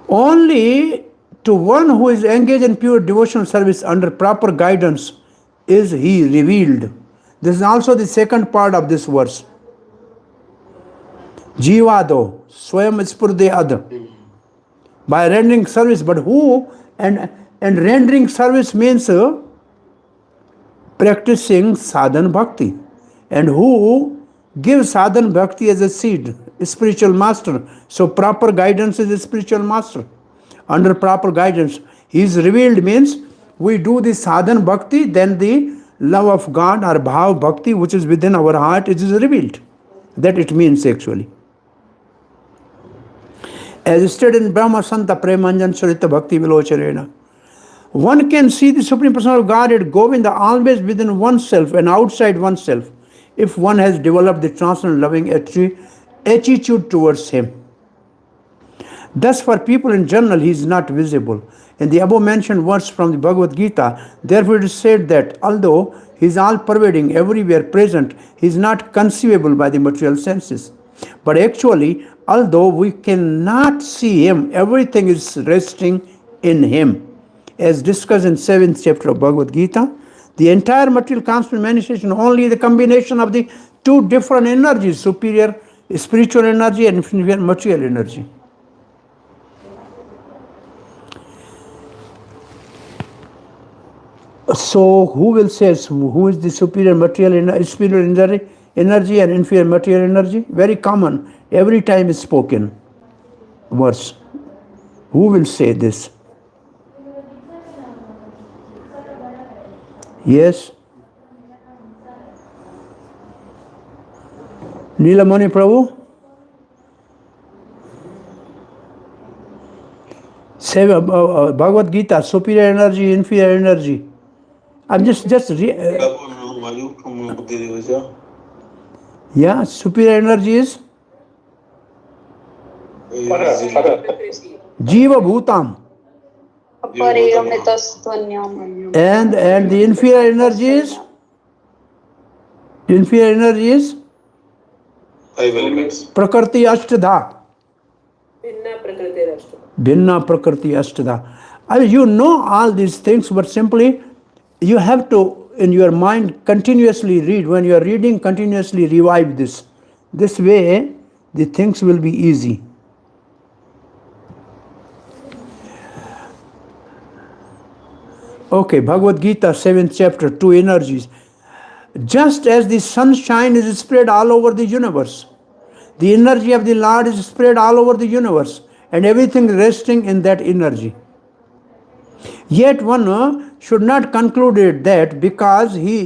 Only to one who is engaged in pure devotional service under proper guidance is he revealed. This is also the second part of this verse. Jivado swayam spurde adha. By rendering service, but who and rendering service means practicing sadhan bhakti, and who gives sadhan bhakti as a seed, a spiritual master. So proper guidance is a spiritual master. Under proper guidance, he is revealed means we do the sadhan bhakti, then the love of God or bhav bhakti which is within our heart, it is revealed. That it means actually. As stated in Brahma Santa Premanjan Sarita Bhakti Vilocharena, one can see the Supreme Person of Godhead Govinda always within oneself and outside oneself if one has developed the transcendental loving attitude towards him. Thus, for people in general, he is not visible. In the above mentioned words from the Bhagavad Gita, therefore it is said that although he is all pervading, everywhere present, he is not conceivable by the material senses. But actually, although we cannot see him, everything is resting in him. As discussed in 7th chapter of Bhagavad Gita, the entire material constant manifestation only the combination of the two different energies, superior spiritual energy and inferior material energy. So, who will say who is the superior material spiritual energy and inferior material energy? Very common, every time is spoken verse. Who will say this? Yes? Nilamani Prabhu? Say Bhagavad Gita, superior energy, inferior energy. I'm just yeah, superior energy is Jiva Bhutam. And the inferior energy is? Inferior energy is? 5 elements. Prakriti Ashtadha. Bhinna Prakriti Ashtadha. I mean, you know all these things, but simply you have to, in your mind, continuously read. When you are reading, continuously revive this. This way, the things will be easy. Okay, Bhagavad Gita, 7th chapter, 2 energies. Just as the sunshine is spread all over the universe, the energy of the Lord is spread all over the universe, and everything resting in that energy. Yet one should not conclude it that because he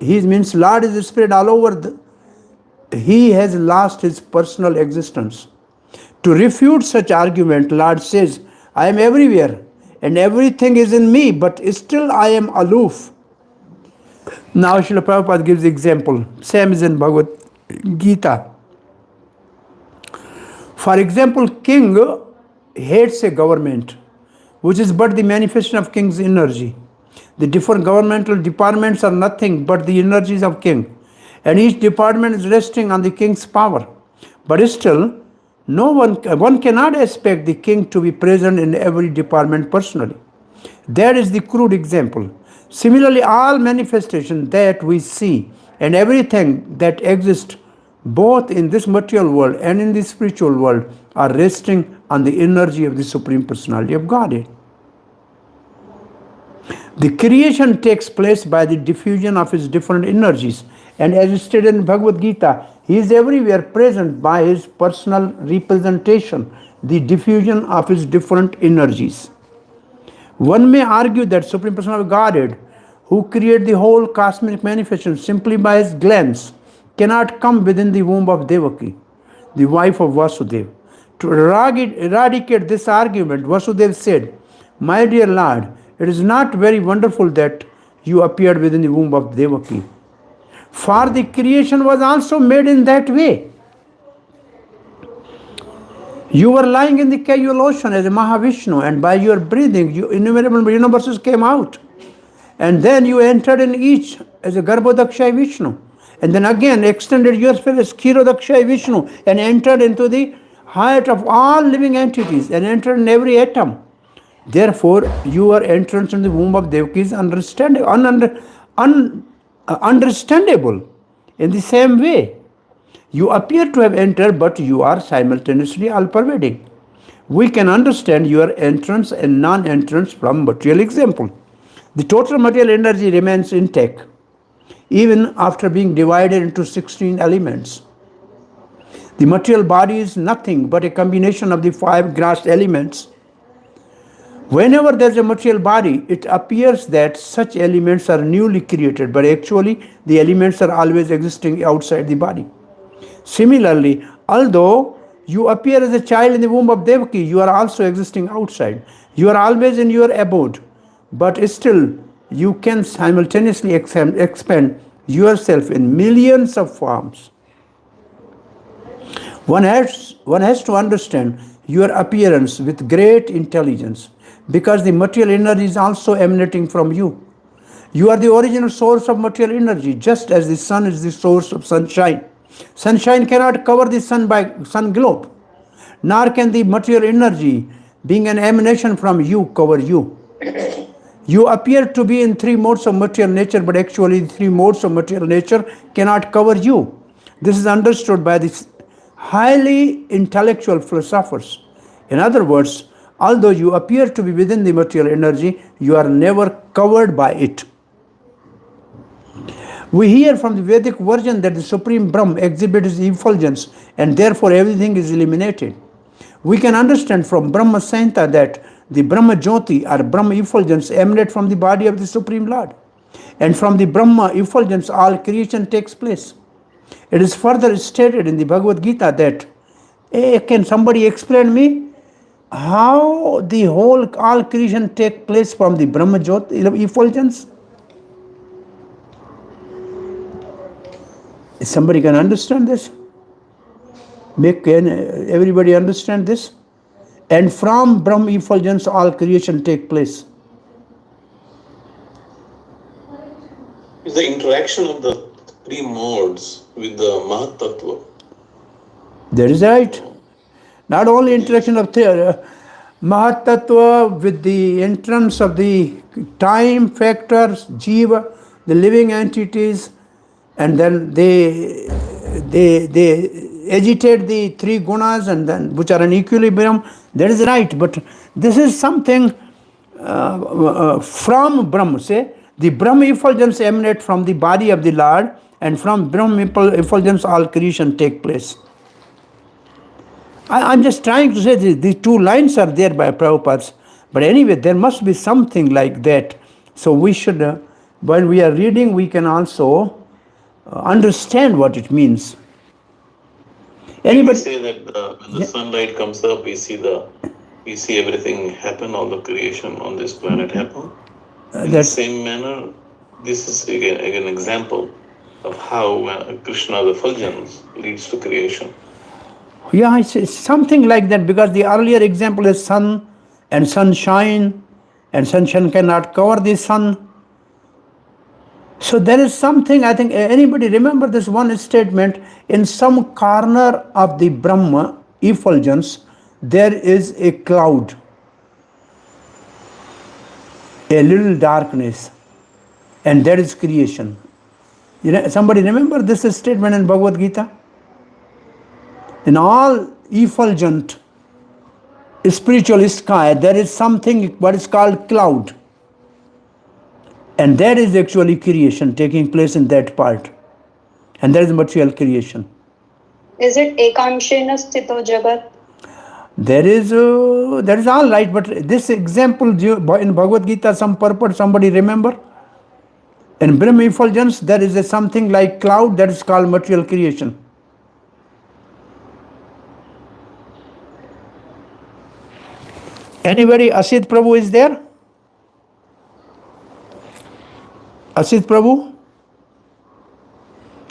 means Lord is spread all over, he has lost his personal existence. To refute such argument, Lord says, I am everywhere and everything is in me, but still I am aloof. Now Srila Prabhupada gives the example. Same is in Bhagavad Gita. For example, king hates a government, which is but the manifestation of king's energy. The different governmental departments are nothing but the energies of king, and each department is resting on the king's power. But still, one cannot expect the king to be present in every department personally. That is the crude example. Similarly, all manifestations that we see and everything that exists both in this material world and in the spiritual world are resting on the energy of the Supreme Personality of Godhead. The creation takes place by the diffusion of his different energies, and as stated in Bhagavad Gita, he is everywhere present by his personal representation, the diffusion of his different energies. One may argue that Supreme Personality of Godhead, who created the whole cosmic manifestation simply by his glance, cannot come within the womb of Devaki, the wife of Vasudeva. To eradicate this argument, Vasudeva said, My dear Lord, it is not very wonderful that you appeared within the womb of Devaki. For the creation was also made in that way. You were lying in the casual ocean as a Mahavishnu, and by your breathing, innumerable universes came out. And then you entered in each as a Garbhodakshaya Vishnu. And then again extended yourself as Kshirodakshaya Vishnu and entered into the heart of all living entities and entered in every atom. Therefore, your entrance in the womb of Devaki is understandable. In the same way, you appear to have entered, but you are simultaneously all-pervading. We can understand your entrance and non-entrance from material example. The total material energy remains intact, even after being divided into 16 elements. The material body is nothing but a combination of the 5 gross elements. Whenever there is a material body, it appears that such elements are newly created, but actually the elements are always existing outside the body. Similarly, although you appear as a child in the womb of Devaki, you are also existing outside. You are always in your abode, but still you can simultaneously expand yourself in millions of forms. One has to understand your appearance with great intelligence because the material energy is also emanating from you. You are the original source of material energy, just as the sun is the source of sunshine. Sunshine cannot cover the sun globe, nor can the material energy, being an emanation from you, cover you. You appear to be in three modes of material nature, but actually the three modes of material nature cannot cover you. This is understood by the highly intellectual philosophers. In other words, although you appear to be within the material energy, you are never covered by it. We hear from the Vedic version that the Supreme Brahm exhibits effulgence and therefore everything is eliminated. We can understand from Brahma Samhita that the Brahma Jyoti or Brahma effulgence emanate from the body of the Supreme Lord. And from the Brahma effulgence all creation takes place. It is further stated in the Bhagavad Gita that, can somebody explain me how the all creation take place from the Brahma Jyoti effulgence? Somebody can understand this? Can everybody understand this? And from Brahma effulgence all creation take place. It's the interaction of the three modes with the Mahat Tattva. That is right. Not only interaction of Mahat Tattva with the entrance of the time factors, jiva, the living entities, and then they agitate the three gunas and then which are in equilibrium. That is right, but this is something from Brahma. Say the Brahma effulgence emanate from the body of the Lord, and from Brahma effulgence all creation take place. I'm just trying to say these two lines are there by Prabhupada, but anyway, there must be something like that. So we should, while we are reading, we can also understand what it means. Anybody say that when the sunlight comes up, we see everything happen, all the creation on this planet happen. In the same manner, this is again an example of how Krishna, the effulgence, leads to creation. Yeah, it's something like that, because the earlier example is sun and sunshine, and sunshine cannot cover the sun. So there is something, I think, anybody remember this one statement, in some corner of the Brahma effulgence, there is a cloud, a little darkness, and that is creation. Somebody remember this statement in Bhagavad Gita? In all effulgent spiritual sky, there is something what is called cloud. And that is actually creation taking place in that part. And that is material creation. Is it ekamshena sthito jagat? That is all right, but this example in Bhagavad Gita, some purport, somebody remember? In Brahma effulgence, there is something like cloud that is called material creation. Anybody? Asit Prabhu is there? Asit Prabhu?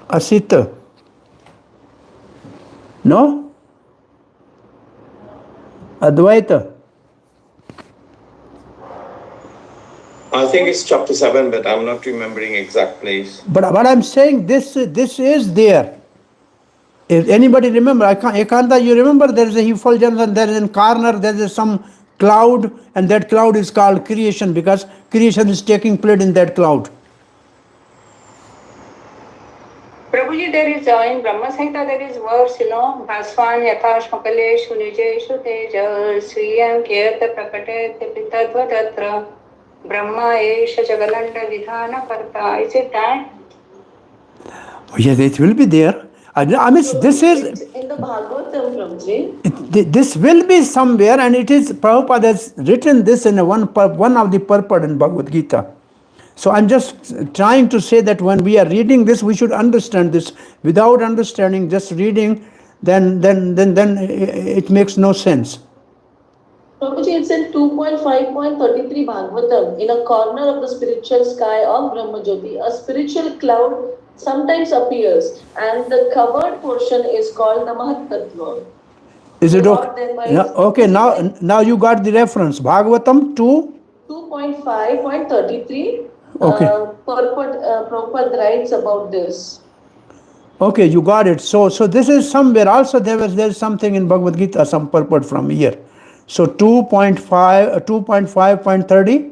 Asit? No? Advaita? I think it's chapter 7, but I'm not remembering exact place. But I'm saying this is there. If anybody remember, Ekanta, you remember there is a effulgence and there is a corner, there is some cloud, and that cloud is called creation because creation is taking place in that cloud. Prabhuji, there is in Brahma Samhita there is verse, Bhasvan yatha shmakale shunijeshu teja sriyam kiyata prakate pitadva tatra Brahma esha jagalanda vidhana karta. Is it that? Oh, yes, it will be there. I mean, this is in the Bhagvatam, Prabhuji. This will be somewhere, and it is Prabhupada has written this in one of the purport in Bhagavad Gita. So I'm just trying to say that when we are reading this, we should understand this. Without understanding, just reading, then it makes no sense. Prabhuji, it's in 2.5.33 Bhagavatam. In a corner of the spiritual sky of Brahma Jyoti, a spiritual cloud sometimes appears, and the covered portion is called the Mahat Tattva. Is it Not okay? then by Yeah, okay, now you got the reference. Bhagavatam 2.5.33. Okay. Prabhupada writes about this. Okay, you got it. So this is somewhere also there's something in Bhagavad Gita, some purport from here. So 2.5.30.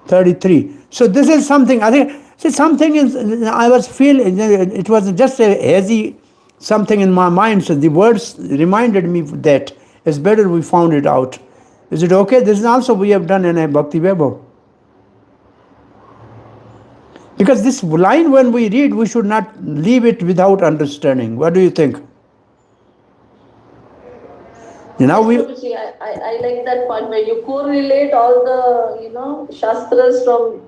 33. So this is something, I think, something is, I was feeling, it was just a hazy something in my mind. So the words reminded me that it's better we found it out. Is it okay? This is also we have done in a Bhakti Vaibhav. Because this line when we read, we should not leave it without understanding. What do you think? I like that part where you correlate all the shastras from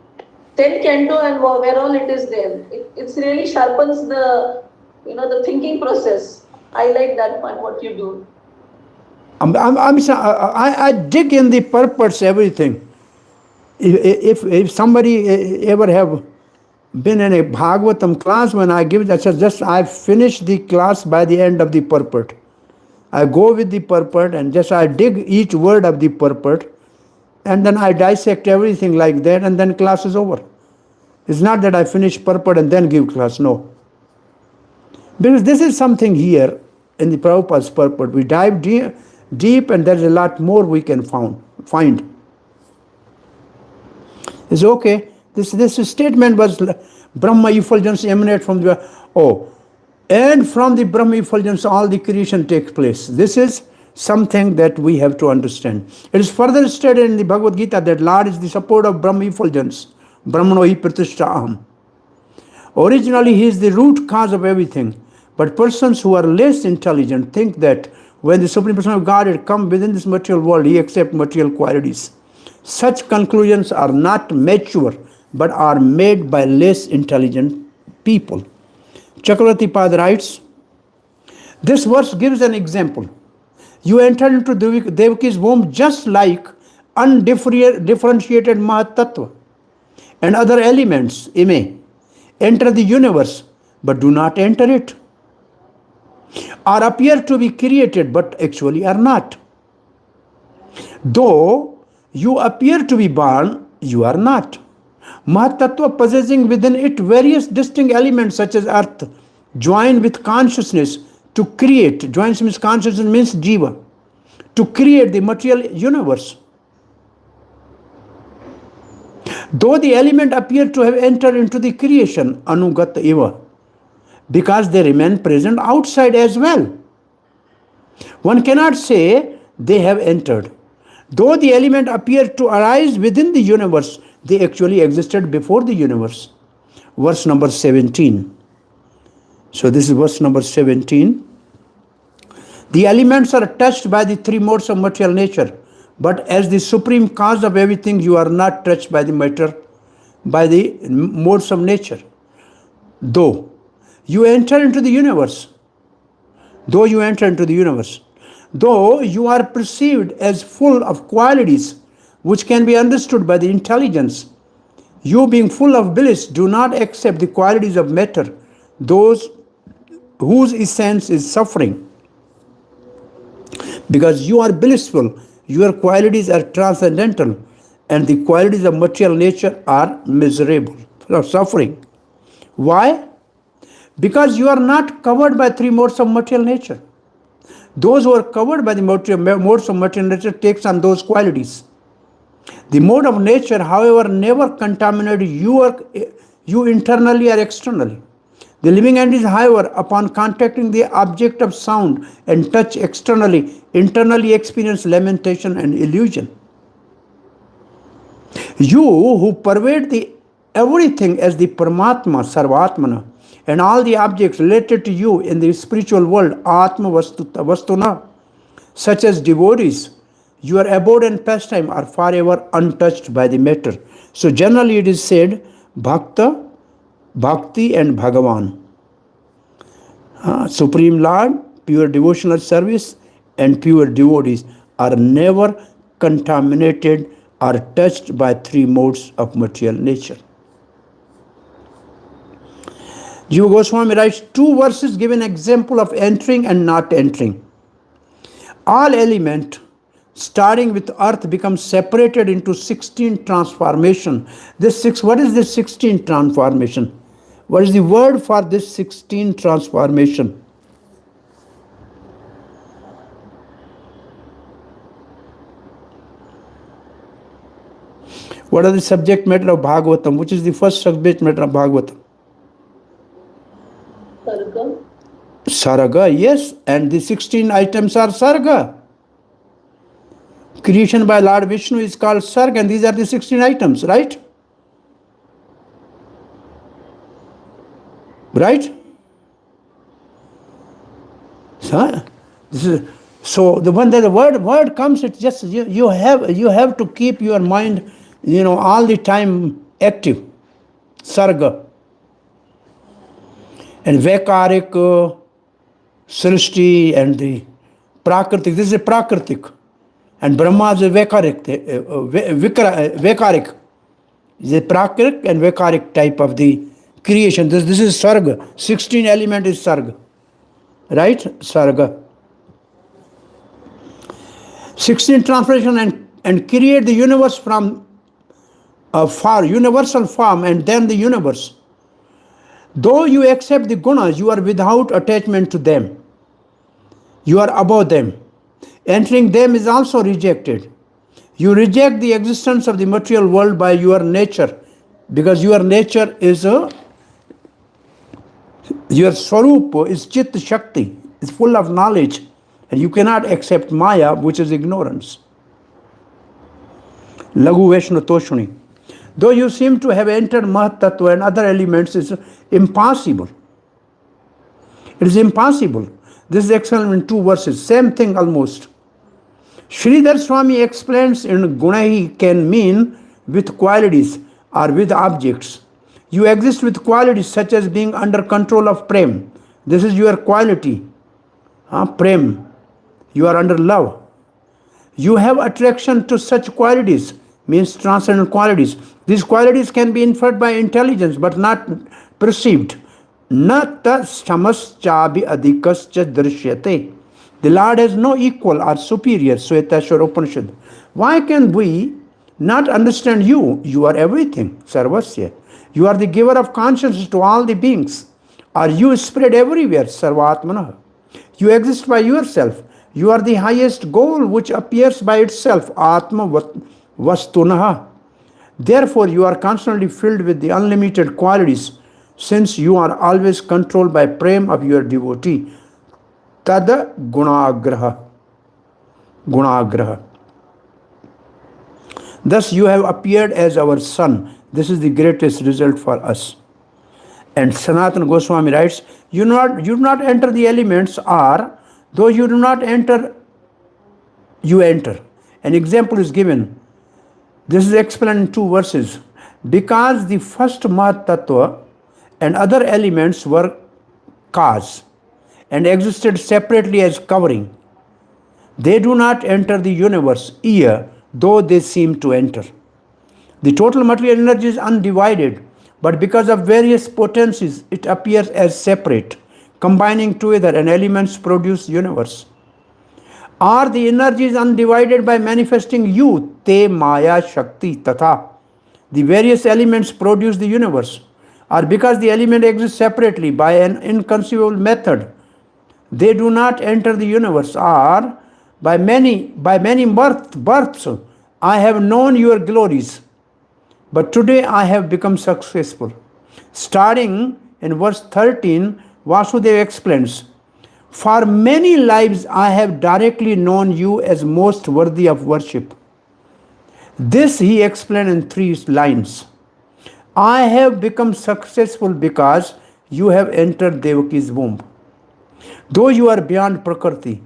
10 canto and where all it is there. It really sharpens the the thinking process. I like that part. What you do. I dig in the purports everything. If somebody ever have been in a Bhagavatam class, when I give that, I finish the class by the end of the purport. I go with the purport and I dig each word of the purport, and then I dissect everything like that, and then class is over. It's not that I finish purport and then give class, no. Because this is something here in the Prabhupada's purport. We dive deep and there's a lot more we can find. It's okay. This statement was Brahma effulgence emanate from the and from the Brahma effulgence all the creation takes place. This is something that we have to understand. It is further stated in the Bhagavad Gita that Lord is the support of Brahma effulgence. Brahmano hi pratishta aham. Originally he is the root cause of everything. But persons who are less intelligent think that when the Supreme Person of God had come within this material world, he accepts material qualities. Such conclusions are not mature, but are made by less intelligent people. Chakravarti Pad writes, this verse gives an example. You enter into Devaki's womb just like undifferentiated Mahat Tattva and other elements, ime, enter the universe, but do not enter it, or appear to be created, but actually are not. Though you appear to be born, you are not. Mahat Tattva possessing within it various distinct elements such as earth, join with consciousness to create, joins with consciousness means jiva, to create the material universe. Though the element appear to have entered into the creation, anugata eva, because they remain present outside as well. One cannot say they have entered. Though the element appear to arise within the universe, they actually existed before the universe. Verse number 17. So this is verse number 17. The elements are touched by the three modes of material nature, but as the supreme cause of everything, you are not touched by the matter, by the modes of nature. Though you enter into the universe, though you are perceived as full of qualities which can be understood by the intelligence, you being full of bliss do not accept the qualities of matter, those whose essence is suffering. Because you are blissful, your qualities are transcendental, and the qualities of material nature are miserable, suffering. Why? Because you are not covered by three modes of material nature. Those who are covered by the modes of material nature takes on those qualities. The mode of nature, however, never contaminated you internally or externally. The living entity, however, upon contacting the object of sound and touch externally, internally experience lamentation and illusion. You who pervade the everything as the Paramatma, Sarvatmana, and all the objects related to you in the spiritual world, Atma Vastuna, such as devotees, your abode and pastime are forever untouched by the matter. So generally it is said, Bhakta, Bhakti and Bhagavan. Supreme Lord, pure devotional service and pure devotees are never contaminated or touched by three modes of material nature. Jiva Goswami writes, 2 verses give an example of entering and not entering. All element starting with earth becomes separated into 16 transformation. What is this 16 transformation? What is the word for this 16 transformation? What are the subject matter of Bhagavatam? Which is the first subject matter of Bhagavatam? Sarga. Sarga, yes. And the 16 items are Sarga. Creation by Lord Vishnu is called Sarga, and these are the 16 items, right? Right? So the one that the word comes, it's just you have to keep your mind, all the time active. Sarga. And Vekarik, Srishti, and the Prakritik. This is a Prakritik. And Brahma is a Vekarik. Vekarik. Is a Prakritik and Vekarik type of the creation. This is Sarga. 16 element is Sarga. Right? Sarga. 16 transformation and create the universe from a universal form and then the universe. Though you accept the gunas, you are without attachment to them. You are above them. Entering them is also rejected. You reject the existence of the material world by your nature, because your nature is your swarup is Chit Shakti, is full of knowledge, and you cannot accept Maya, which is ignorance. Lagu Vaishna Toshuni. Though you seem to have entered Mahat Tattva and other elements, it's impossible. It is impossible. This is explained in 2 verses. Same thing almost. Sridhar Swami explains in Gunahi can mean with qualities or with objects. You exist with qualities such as being under control of prem. This is your quality. Prem. You are under love. You have attraction to such qualities, means transcendent qualities. These qualities can be inferred by intelligence but not perceived. Nata shamas chabi adhikascha drishyate. The Lord has no equal or superior, Svetashwara Upanishad. Why can we not understand you? You are everything, Sarvasya. You are the giver of consciousness to all the beings. Or you spread everywhere, Sarvatmana. You exist by yourself. You are the highest goal which appears by itself, Atma Vastunaha. Therefore, you are constantly filled with the unlimited qualities, since you are always controlled by prem of your devotee. Tada gunagraha. Gunagraha. Thus you have appeared as our son. This is the greatest result for us. And Sanatana Goswami writes, you do not enter the elements, or though you do not enter, you enter. An example is given. This is explained in 2 verses. Because the first Mahat Tattva and other elements were cause and existed separately as covering, they do not enter the universe, though they seem to enter. The total material energy is undivided, but because of various potencies, it appears as separate. Combining together, and elements produce universe. Or the energy is undivided by manifesting you, te maya shakti tatha. The various elements produce the universe. Or because the element exists separately by an inconceivable method, they do not enter the universe. Or by many births, I have known your glories, but today I have become successful. Starting in verse 13, Vasudeva explains, for many lives I have directly known you as most worthy of worship. This he explained in 3 lines. I have become successful because you have entered Devaki's womb. Though you are beyond Prakriti,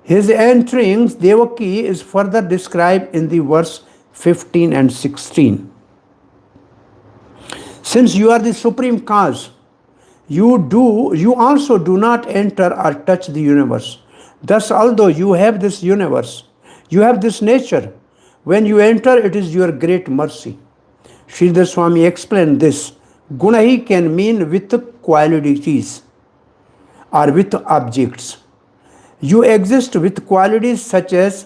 his entering Devaki is further described in the verse 15 and 16. Since you are the supreme cause, you also do not enter or touch the universe. Thus, although you have this universe, you have this nature, when you enter, it is your great mercy. Sridhar Swami explained this. Gunahi can mean with qualities or with objects. You exist with qualities such as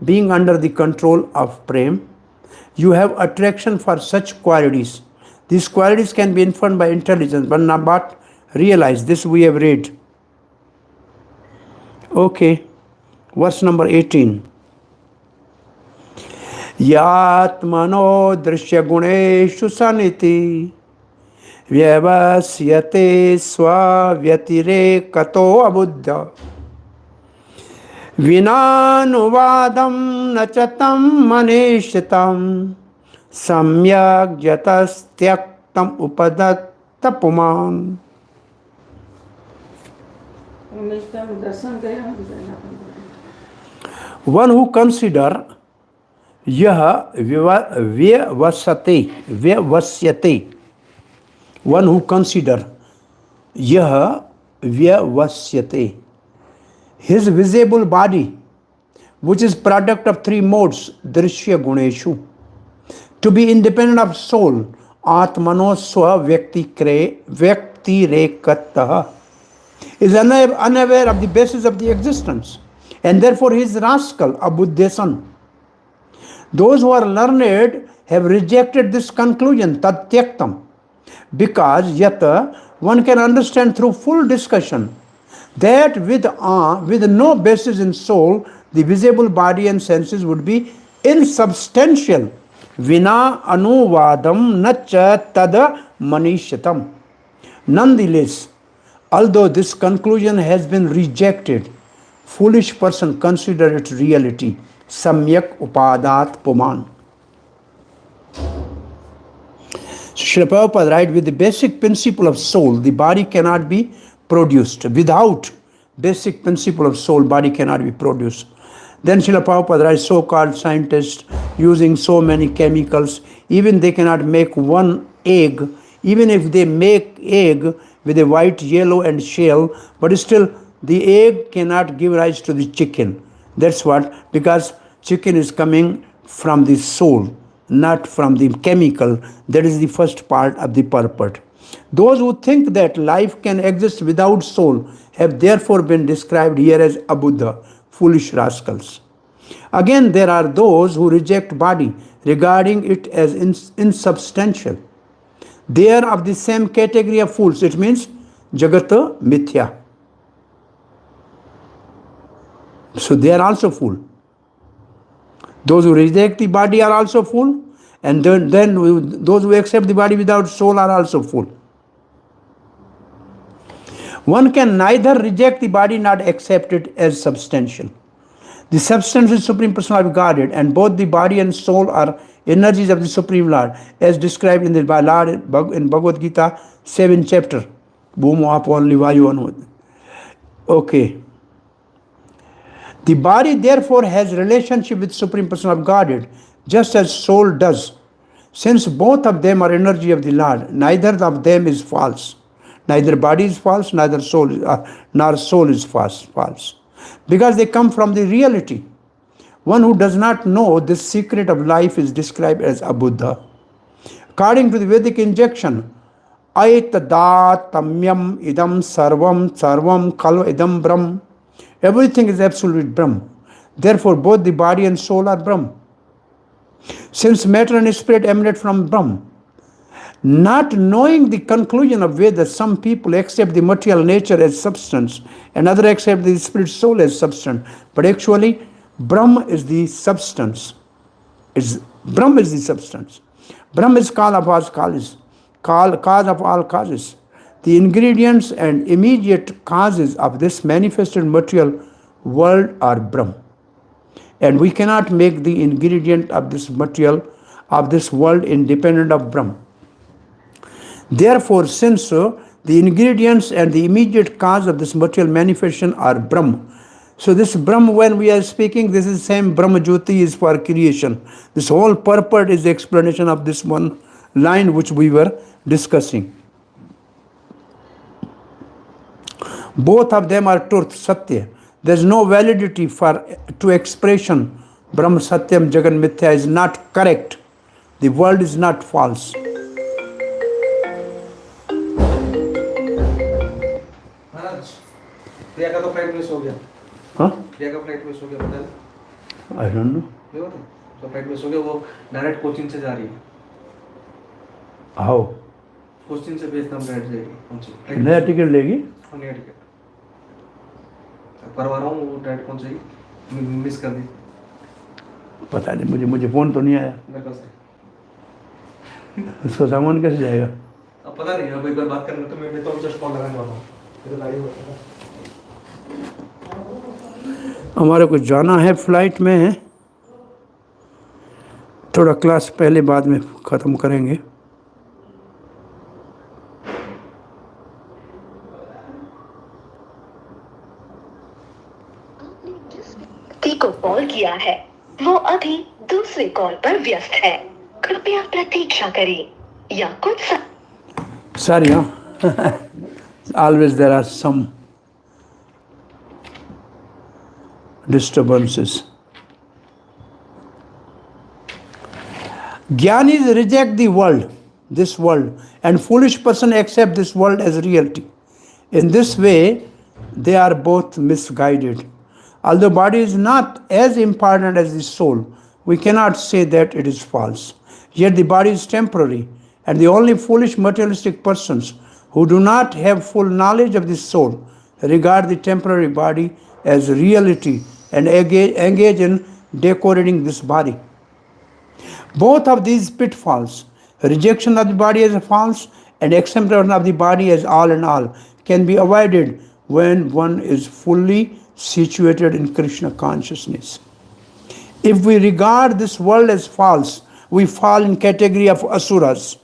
being under the control of prem. You have attraction for such qualities. These qualities can be inferred by intelligence but not realized. This we have read. Okay, verse number 18. Yatmano drishya guneshu saniti vyavasyate swavyatirekато abuddha vinanuvadam nachatam manishitam samyak jatastyaktam upadatta puman. One who consider yah vyavasyate, one who consider yah vyavasyate, his visible body, which is product of three modes, drishya guneshu, to be independent of soul, atmano swa vyaktirekatah, is unaware of the basis of the existence, and therefore he is rascal, a buddhesan. Those who are learned have rejected this conclusion, tatyaktam, because yata, one can understand through full discussion that with no basis in soul, the visible body and senses would be insubstantial. Vina anuvadam nacha tada manishatam. Nonetheless, although this conclusion has been rejected, foolish person consider its reality. Samyak upadat puman. Srila Prabhupada writes, with the basic principle of soul, the body cannot be produced. Without basic principle of soul, body cannot be produced. Then Srila Prabhupada writes, so-called scientists using so many chemicals, even they cannot make one egg. Even if they make egg with a white, yellow and shell, but still the egg cannot give rise to the chicken. That's what, because chicken is coming from the soul, not from the chemical. That is the first part of the purport. Those who think that life can exist without soul have therefore been described here as abuddha, foolish rascals. Again, there are those who reject body, regarding it as insubstantial. They are of the same category of fools. It means jagata mithya. So they are also fool. Those who reject the body are also fool, and then those who accept the body without soul are also fool. One can neither reject the body nor accept it as substantial. The substance is Supreme Personality of Godhead, and both the body and soul are energies of the Supreme Lord, as described in the Lord in Bhagavad Gita, 7th chapter. Bhumo apo vayu anu. Okay. The body therefore has relationship with Supreme Personality of Godhead, just as soul does. Since both of them are energy of the Lord, neither of them is false. Neither body is false, neither soul nor soul is false. Because they come from the reality. One who does not know this secret of life is described as a Buddha. According to the Vedic injection, Aitadattamyam idam sarvam kalo idam brahm. Everything is absolute Brahm. Therefore, both the body and soul are Brahm. Since matter and spirit emanate from Brahm, not knowing the conclusion of Vedas, some people accept the material nature as substance, and others accept the spirit soul as substance. But actually, Brahm is the substance. Brahm is the substance. Brahm is cause of all causes. Cause of all causes. The ingredients and immediate causes of this manifested material world are Brahm. And we cannot make the ingredient of this material, of this world, independent of Brahm. Therefore, since the ingredients and the immediate cause of this material manifestation are Brahm, so this Brahm, when we are speaking, this is same Brahma Jyoti is for creation. This whole purport is the explanation of this one line which we were discussing. Both of them are truth, Satya. There is no validity to expression. Brahm Satyam Jagan Mithya is not correct. The world is not false. Miss हो गया हाँ प्रिया का flight miss हो गया पता I don't know नहीं होता तो फ्लाइट मिस हो गया वो डायरेक्ट कोचिंग से जा रही है हाउ कोचिंग से वियतनाम डायरेक्ट जाएगी पहुंची नया टिकट लेगी नया टिकट करवा रहा हूँ वो डायरेक्ट पहुंचेगी मिस कर दी पता नहीं मुझे फ़ोन तो नहीं आया मेरे पास उसका सामान कैसे जाएगा अब पता नहीं अब एक बार बात करना तो मैं तो जस्ट कॉल लगाने वाला हूँ तो गाड़ी होता है हमारे को जाना है फ्लाइट में है थोड़ा क्लास पहले बाद में ख़त्म करेंगे व्यक्ति को कॉल किया है वो अभी दूसरे कॉल पर व्यस्त है कृपया प्रतीक्षा करें या कुछ Sorry, always there are some disturbances. Jnanis reject the world, this world, and foolish person accept this world as reality. In this way, they are both misguided. Although body is not as important as the soul, we cannot say that it is false. Yet the body is temporary, and the only foolish materialistic persons who do not have full knowledge of the soul regard the temporary body as reality and engage in decorating this body. Both of these pitfalls, rejection of the body as a false and acceptance of the body as all in all, can be avoided when one is fully situated in Krishna consciousness. If we regard this world as false, we fall in category of asuras,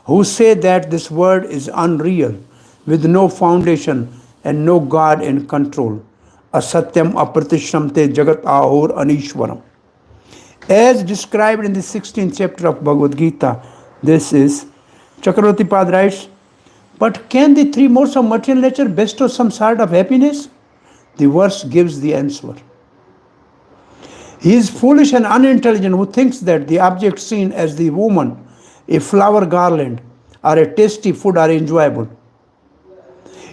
who say that this world is unreal, with no foundation and no God in control. Asatyam apratishramte jagat ahur anishwaram. As described in the 16th chapter of Bhagavad Gita, this is, Chakravarti Pad writes, but can the three modes of material nature bestow some sort of happiness? The verse gives the answer. He is foolish and unintelligent who thinks that the object seen as the woman, a flower garland, or a tasty food are enjoyable.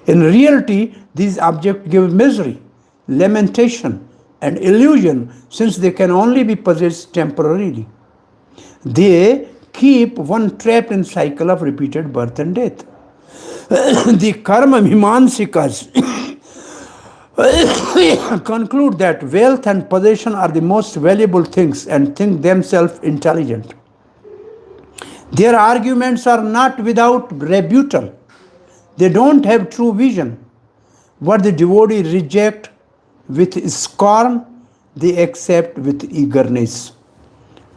In reality, these objects give misery, lamentation, and illusion, since they can only be possessed temporarily. They keep one trapped in cycle of repeated birth and death. The karma mimamsikas conclude that wealth and possession are the most valuable things and think themselves intelligent. Their arguments are not without rebuttal. They don't have true vision. What the devotee reject with scorn, they accept with eagerness.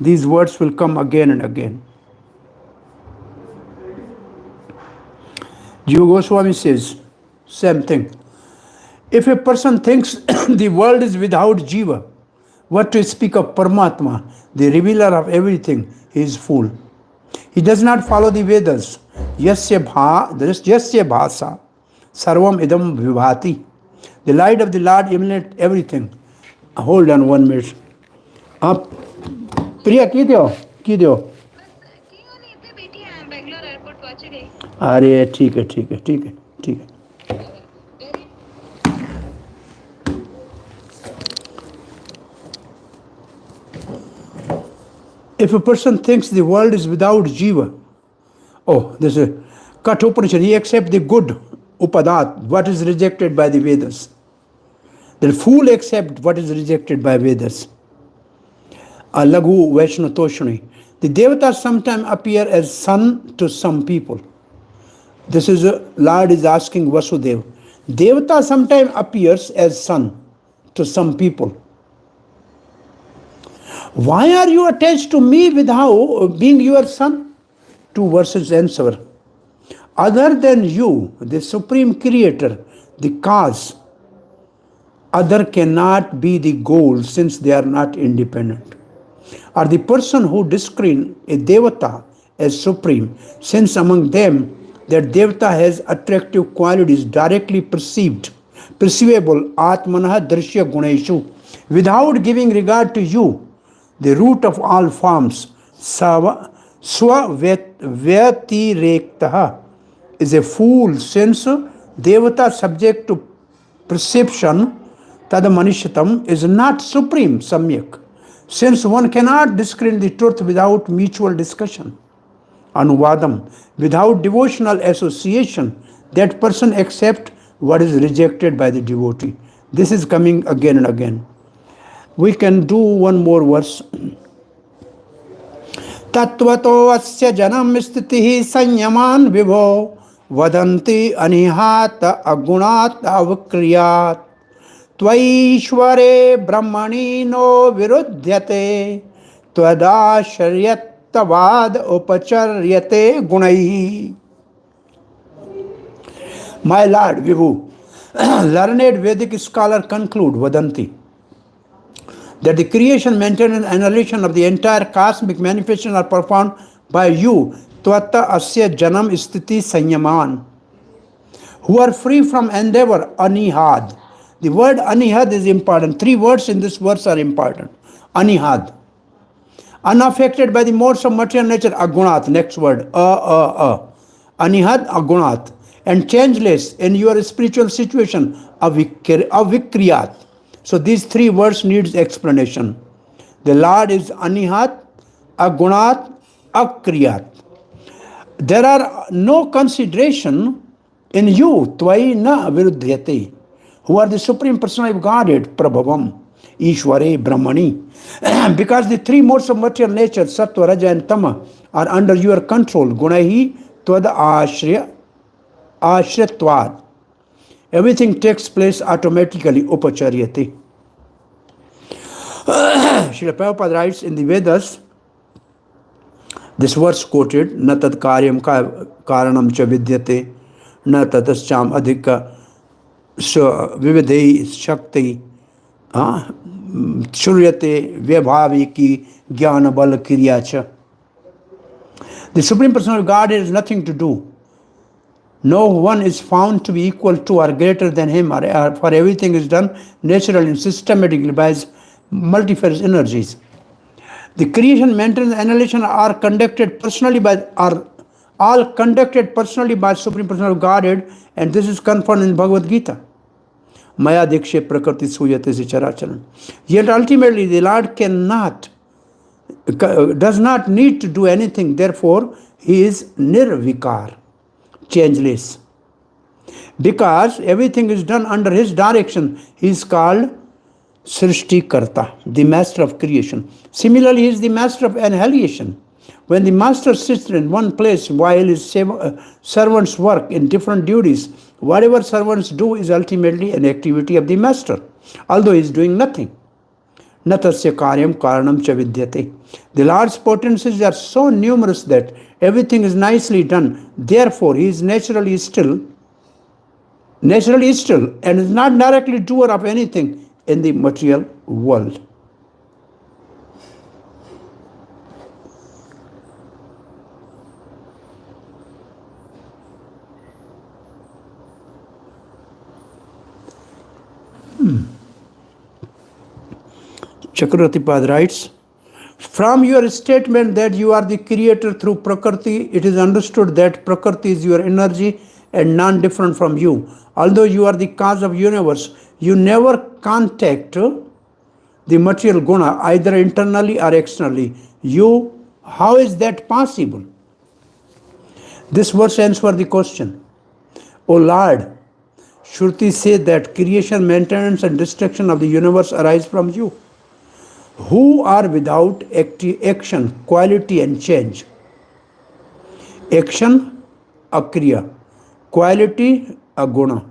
These words will come again and again. Jiva Goswami says, same thing. If a person thinks the world is without Jiva, what to speak of Paramatma, the revealer of everything, he is fool. He does not follow the Vedas. Yasya bhasa, sarvam idam vibhati. The light of the Lord illuminates everything. Hold on 1 minute. आप प्रिया की दो अरे ठीक है If a person thinks the world is without jiva, this is Kathopanishad, he accepts the good upadat, what is rejected by the Vedas. The fool accepts what is rejected by Vedas. Laghu Vaishnatoshani. The devatas sometimes appear as sun to some people. This is Lord is asking Vasudeva. Devata sometimes appears as sun to some people. Why are you attached to me without being your son? 2 verses answer. Other than you, the supreme creator, the cause, other cannot be the goal since they are not independent. Or the person who discern a devata as supreme, since among them that devata has attractive qualities directly perceivable atmanah drishya guneshu, without giving regard to you, the root of all forms, swavyatirektaha, is a fool, since devata subject to perception Tadamanishatam is not supreme samyak, since one cannot discern the truth without mutual discussion. Anuvadam, without devotional association, that person accepts what is rejected by the devotee. This is coming again and again. We can do one more verse. Tattvato asya janam stitihi sanyaman vibho vadanti anihata agunat avakriyat tvaishware brahmani no virudhyate tvad upacharyate gunai. My Lord Vibhu, learned Vedic scholar conclude Vadanti that the creation, maintenance, and annihilation of the entire cosmic manifestation are performed by you, Tvata Asya Janam Stiti Sanyaman, who are free from endeavor, Anihad. The word Anihad is important. 3 words in this verse are important. Anihad. Unaffected by the modes of material nature, Agunat. Next word, Anihad, Agunat. And changeless in your spiritual situation, Avikriyat. So these 3 words needs explanation. The Lord is Anihat, Agunat, Akriyat. There are no consideration in you, Tvai na virudhyate, who are the Supreme Personality of Godhead, Prabhavam, Ishware, Brahmani. Because the 3 modes of material nature, Sattva, Raja and Tama, are under your control. Gunahi, Tvada Ashritvad. Everything takes place automatically, upacharyate. Srila Prabhupada writes in the Vedas, this verse quoted, na tad karyam karanam cha vidyate, na tatascham adhika vividhai shakti, shuryate vyabhavi ki gyaan bal kiya cha. The Supreme Personality of God has nothing to do. No one is found to be equal to or greater than him, for everything is done naturally and systematically by his multifarious energies. The creation, maintenance, and annihilation are all conducted personally by Supreme Personality of Godhead, and this is confirmed in Bhagavad Gita. Maya dikshe prakriti suyate se characharan. Yet ultimately the Lord does not need to do anything, therefore he is nirvikar, changeless. Because everything is done under his direction, he is called Srishti Karta, the master of creation. Similarly, he is the master of annihilation. When the master sits in one place while his servants work in different duties, whatever servants do is ultimately an activity of the master, although he is doing nothing. Natasya karyam karanam cha vidyate. The Lord's potencies are so numerous that everything is nicely done. Therefore, he is naturally still, and is not directly doer of anything in the material world. Chakravarti Pad writes, from your statement that you are the creator through Prakriti, it is understood that Prakriti is your energy and non-different from you. Although you are the cause of universe, you never contact the material guna either internally or externally. How is that possible? This verse answers the question. O Lord, Shruti says that creation, maintenance and destruction of the universe arise from you, who are without action, quality and change. Action, akriya, quality, aguna,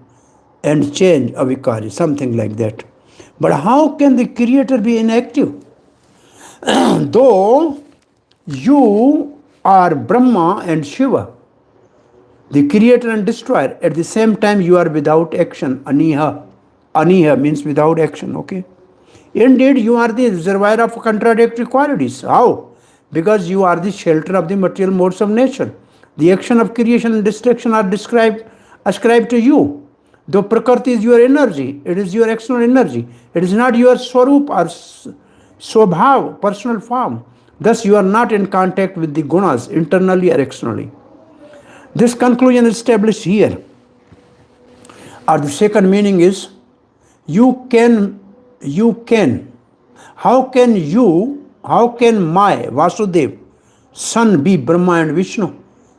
and change, avikari, something like that. But how can the creator be inactive? Though you are Brahma and Shiva, the creator and destroyer, at the same time you are without action, aniha. Aniha means without action, okay? Indeed, you are the reservoir of contradictory qualities. How? Because you are the shelter of the material modes of nature. The action of creation and destruction are ascribed to you. Though Prakriti is your energy, it is your external energy. It is not your Swarup or Swabhav, personal form. Thus, you are not in contact with the gunas internally or externally. This conclusion is established here. Or the second meaning is, you can, how can my Vasudev, son, be Brahma and Vishnu?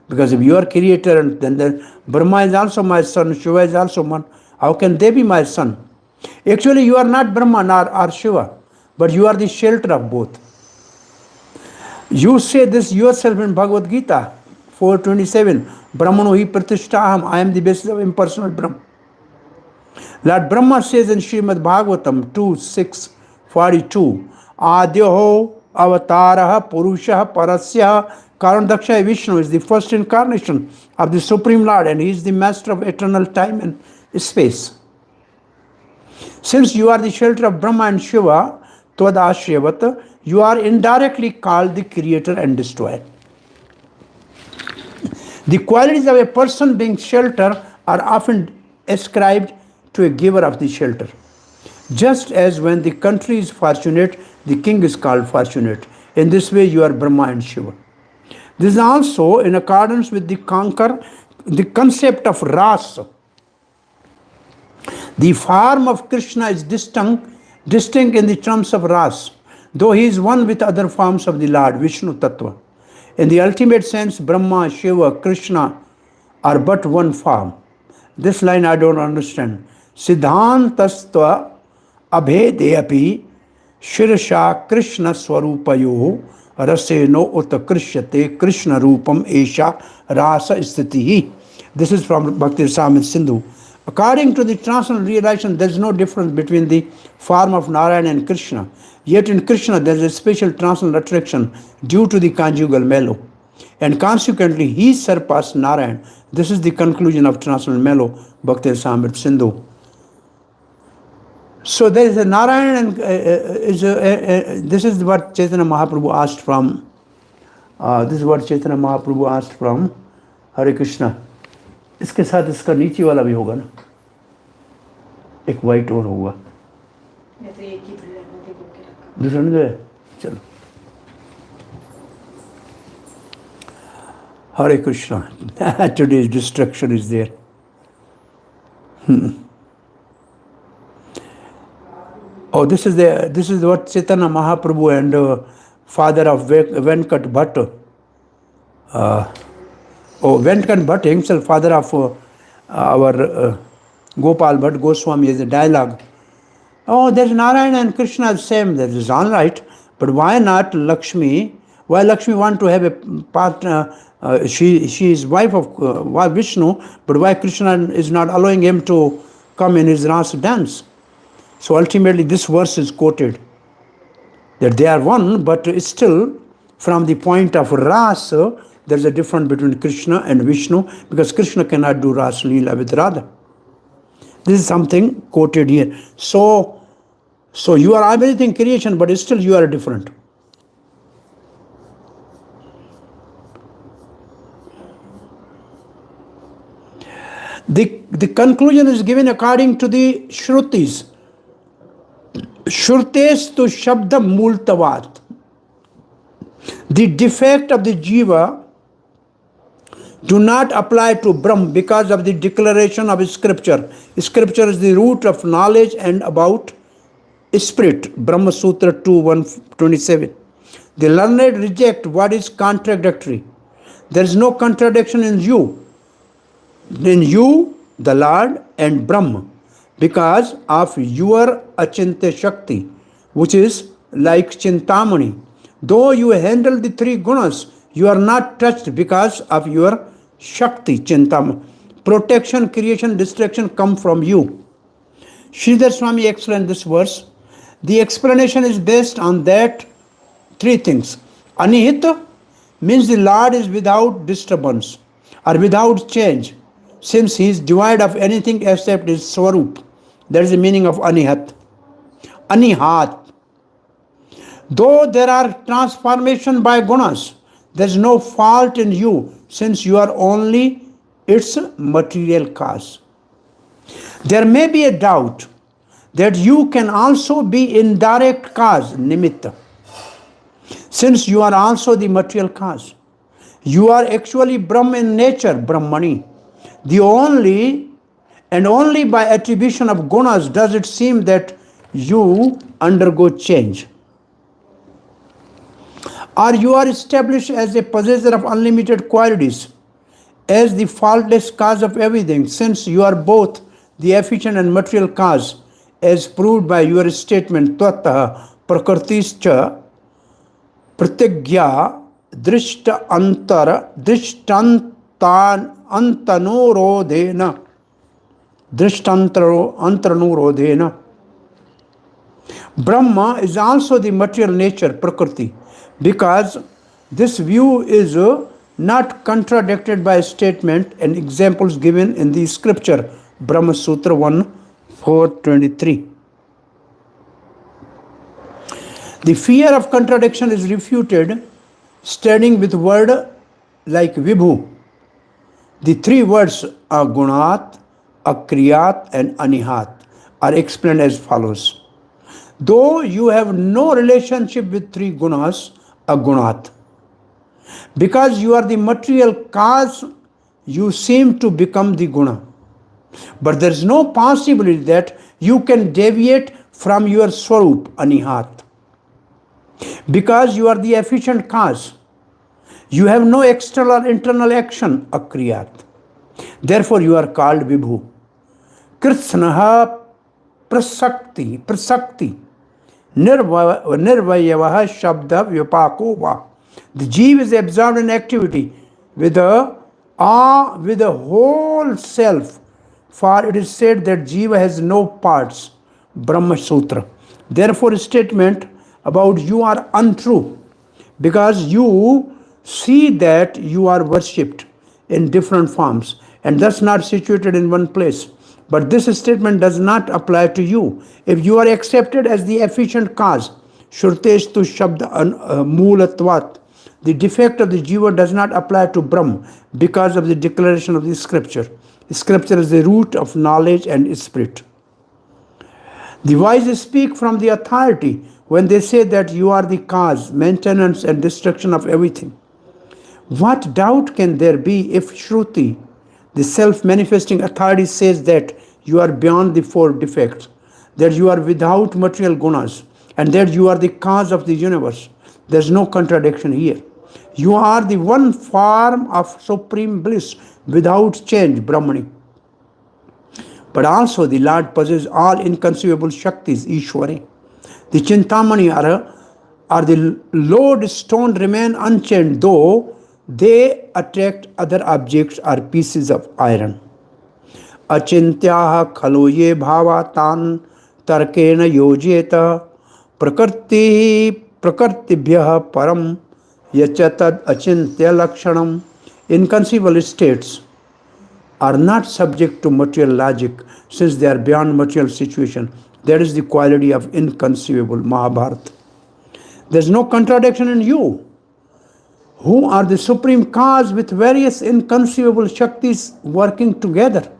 Because if you are creator and then Brahma is also my son, Shiva is also one, how can they be my son? Actually, you are not Brahma or Shiva, but you are the shelter of both. You say this yourself in Bhagavad Gita 4:27, Brahmano hi pratishtaham, I am the basis of impersonal Brahma. Lord Brahma says in Srimad Bhagvatam 2:6-42, Adhyoho avataraha purusha parasya Karandaksha Vishnu is the first incarnation of the Supreme Lord, and he is the master of eternal time and space. Since you are the shelter of Brahma and Shiva, Tvad you are indirectly called the creator and destroyer. The qualities of a person being shelter are often ascribed to a giver of the shelter. Just as when the country is fortunate, the king is called fortunate. In this way, you are Brahma and Shiva. This is also in accordance with the concept of rasa. The form of Krishna is distinct in the terms of rasa, though he is one with other forms of the Lord, Vishnu Tattva. In the ultimate sense, Brahma, Shiva, Krishna are but one form. This line I don't understand. Siddhantastva abhedeyapi shirsha Krishna swarupayo raseno utakrishyate Krishna rupam esha rasa sthitihi. This is from Bhakti Rasamrita Sindhu. According to the transcendental realization, there is no difference between the form of Narayana and Krishna. Yet in Krishna there is a special transcendental attraction due to the conjugal mellow. And consequently, he surpassed Narayana. This is the conclusion of transcendental mellow, Bhakti Rasamrita Sindhu. So there is a Narayana, and this is what Chaitanya Mahaprabhu asked from. Hare Krishna. इसके साथ इसका नीचे वाला भी होगा ना, एक white और होगा, दूसरा नहीं है. चलो, Hare Krishna. Today's destruction is there. Oh, this is what Chaitanya Mahaprabhu and father of Venkat Bhatt. Venkat Bhatt himself, father of our Gopal Bhatt Goswami, is a dialogue. Oh, there's Narayana and Krishna same. That is all right, but why not Lakshmi? Why Lakshmi want to have a partner? She is wife of Vishnu, but why Krishna is not allowing him to come in his rasa dance? So ultimately, this verse is quoted that they are one, but still, from the point of rasa, there's a difference between Krishna and Vishnu, because Krishna cannot do Rasa Leela with Radha. This is something quoted here. So you are everything creation, but still you are different. The conclusion is given according to the Shrutis. Shrutestu Shabda Multavat. The defect of the Jiva do not apply to Brahm because of the declaration of Scripture. Scripture is the root of knowledge and about spirit. Brahma Sutra 2:127. The learned reject what is contradictory. There is no contradiction in you, the Lord, and Brahma, because of your Achintya Shakti, which is like Chintamani. Though you handle the three gunas, you are not touched because of your Shakti, Chintamani. Protection, creation, destruction come from you. Sridhar Swami explained this verse. The explanation is based on that three things. Anihita means the Lord is without disturbance or without change, since he is devoid of anything except his Swarup. That is the meaning of Anihat. Anihat. Though there are transformation by gunas, there is no fault in you, since you are only its material cause. There may be a doubt that you can also be indirect cause, nimitta, since you are also the material cause. You are actually Brahm in nature, Brahmani. The only And only by attribution of gunas does it seem that you undergo change. Or you are established as a possessor of unlimited qualities, as the faultless cause of everything, since you are both the efficient and material cause, as proved by your statement, Twataha Prakritischa Pratigya Drishta Antara Drishtantan Antanurodhena Drishtantanurodhena. Brahma is also the material nature, Prakriti, because this view is not contradicted by statement and examples given in the scripture, Brahma Sutra 1.4.23. The fear of contradiction is refuted starting with word like vibhu. The three words agunat, akriyat and anihat are explained as follows. Though you have no relationship with three gunas, agunat. Because you are the material cause, you seem to become the guna. But there is no possibility that you can deviate from your swarup, anihat. Because you are the efficient cause, you have no external or internal action, akriyat. Therefore you are called vibhu. Kritsnaha prasakti. Nirvayavaha shabda vyapakova. The jiva is absorbed in activity with a whole self, for it is said that jiva has no parts, Brahma Sutra. Therefore, statement about you are untrue, because you see that you are worshipped in different forms and thus not situated in one place. But this statement does not apply to you. If you are accepted as the efficient cause, shurtesh tu shabda moolatvat, the defect of the jiva does not apply to Brahm because of the declaration of the scripture. Scripture is the root of knowledge and spirit. The wise speak from the authority when they say that you are the cause, maintenance and destruction of everything. What doubt can there be if Shruti, the self-manifesting authority, says that you are beyond the four defects, that you are without material gunas, and that you are the cause of the universe? There is no contradiction here. You are the one form of supreme bliss without change, Brahmani. But also the Lord possesses all inconceivable Shaktis, Ishwari. The Chintamani or the lodestone remain unchanged, though they attract other objects or pieces of iron. Achintyaha khaloye bhavatan tarkena yojeta prakartibhyaha param yachatad achintya lakshanam. Inconceivable states are not subject to material logic, since they are beyond material situation. That is the quality of inconceivable, Mahabharata. There is no contradiction in you, who are the supreme cause with various inconceivable Shaktis working together.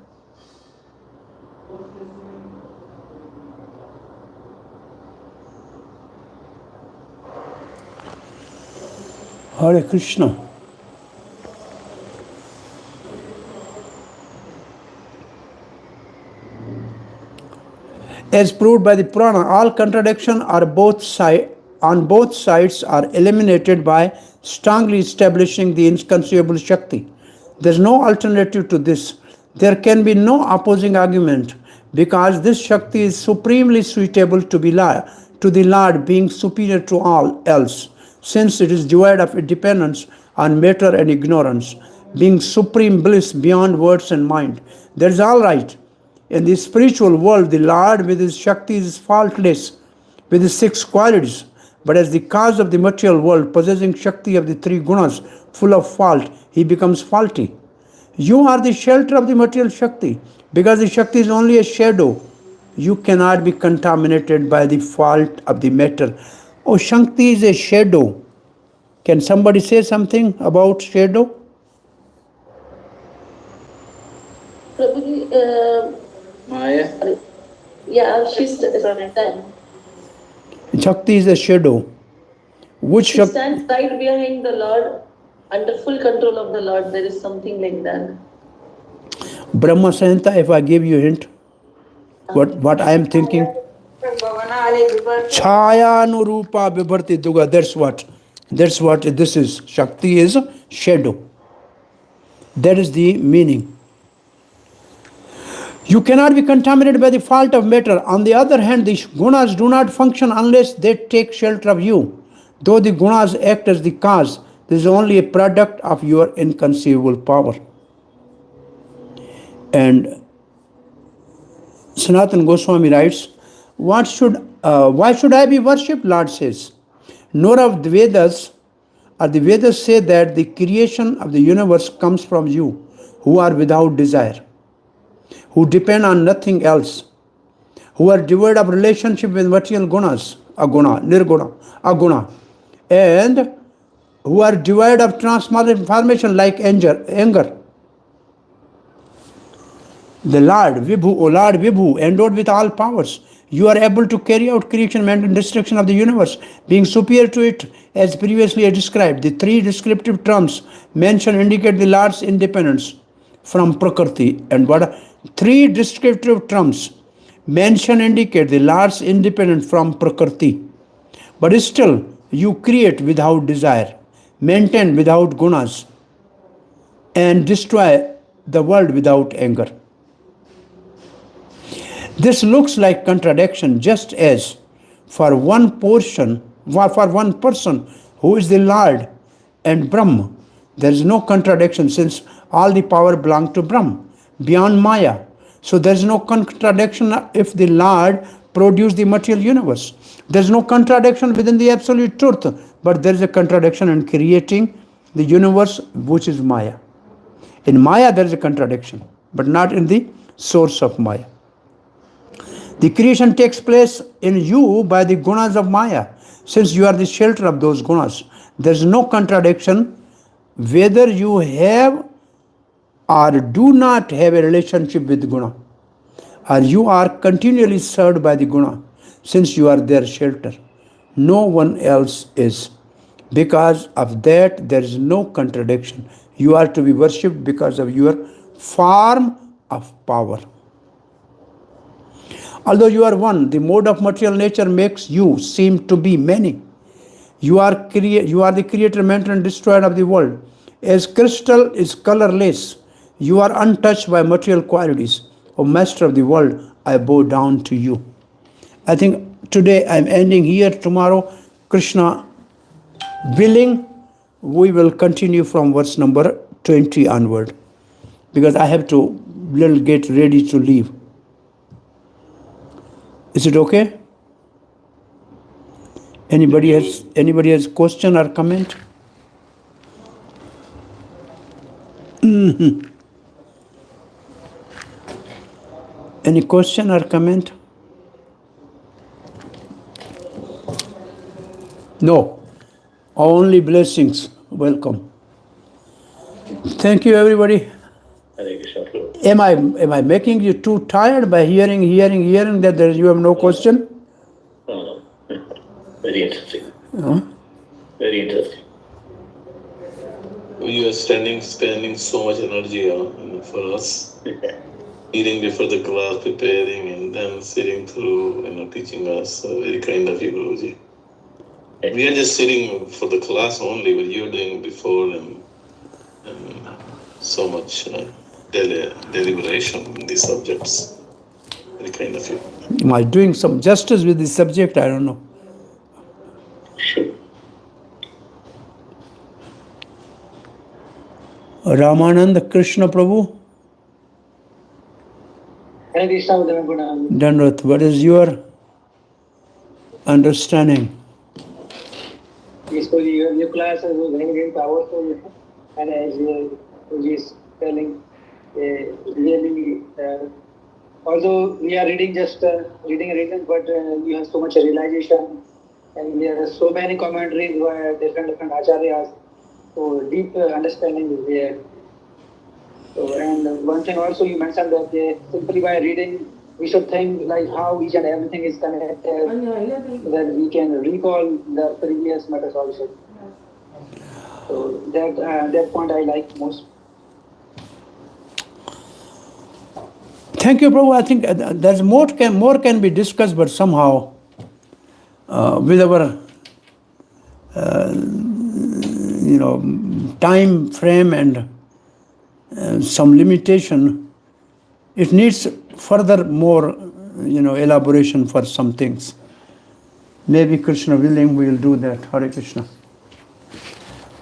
Hare Krishna. As proved by the Purana, all contradiction on both sides are eliminated by strongly establishing the inconceivable Shakti. There is no alternative to this. There can be no opposing argument, because this Shakti is supremely suitable to the Lord, being superior to all else, since it is devoid of dependence on matter and ignorance, being supreme bliss beyond words and mind. That is all right. In the spiritual world, the Lord with his Shakti is faultless with his six qualities. But as the cause of the material world, possessing Shakti of the three gunas, full of fault, he becomes faulty. You are the shelter of the material Shakti. Because the Shakti is only a shadow, you cannot be contaminated by the fault of the matter. Oh, Shakti is a shadow. Can somebody say something about shadow? Prabhuji, Maya? yeah, she's done. Shakti is a shadow. Which She Shakti? stands right behind the Lord, under full control of the Lord. There is something like that. Brahma Samhita, if I give you a hint, what I am thinking? Chaya Anurupa Vibharti Duga. That's what this is. Shakti is shadow. That is the meaning. You cannot be contaminated by the fault of matter. On the other hand, the gunas do not function unless they take shelter of you. Though the gunas act as the cause, this is only a product of your inconceivable power. And Sanatana Goswami writes, why should I be worshipped? Lord says. Nor of the Vedas, or the Vedas say that the creation of the universe comes from you, who are without desire, who depend on nothing else, who are devoid of relationship with material gunas, aguna, nirguna, aguna, and who are devoid of transformation like anger. The Lord Vibhu, O Lord Vibhu, endowed with all powers, you are able to carry out creation and destruction of the universe, being superior to it, as previously described. The three descriptive terms mentioned indicate the Lord's independence from Prakriti. And what three descriptive terms mentioned indicate the Lord's independence from Prakriti. But still, you create without desire, maintain without gunas, and destroy the world without anger. This looks like contradiction, just as for one person who is the Lord and Brahma, there is no contradiction, since all the power belongs to Brahma, beyond Maya. So there is no contradiction if the Lord produced the material universe. There is no contradiction within the absolute truth, but there is a contradiction in creating the universe, which is Maya. In Maya there is a contradiction, but not in the source of Maya. The creation takes place in you by the gunas of Maya. Since you are the shelter of those gunas, there is no contradiction whether you have or do not have a relationship with guna, or you are continually served by the guna, since you are their shelter. No one else is. Because of that, there is no contradiction. You are to be worshipped because of your form of power. Although you are one, the mode of material nature makes you seem to be many. You are the creator, maintainer, and destroyer of the world. As crystal is colorless, you are untouched by material qualities. O master of the world, I bow down to you. I think today I'm ending here. Tomorrow, Krishna willing, we will continue from verse number 20 onward, because I have to get ready to leave. Is it okay? Anybody has question or comment? Any question or comment? No. Only blessings. Welcome. Thank you, everybody. Am I making you too tired by hearing that you have no question? No. Very interesting. Very interesting. You are spending so much energy for us. Eating before the class, preparing, and then sitting through, teaching us. Very kind of you, Guruji. We are just sitting for the class only, but you're doing before and so much deliberation in these subjects. Very kind of you. Am I doing some justice with this subject? I don't know. Sure. Ramananda Krishna Prabhu. Dandavat, what is your understanding? Yes, your class was very powerful, and as Puji is telling, really, although we are reading reading, but you have so much realization, and there are so many commentaries by different acharyas, so deep understanding is there. So, and one thing also you mentioned that simply by reading, we should think like how each and everything is connected, so that we can recall the previous matters also. So that point I like most. Thank you, Prabhu. I think there's more can be discussed, but somehow with our time frame and some limitation, it needs further more elaboration for some things. Maybe Krishna willing, we will do that. Hare Krishna.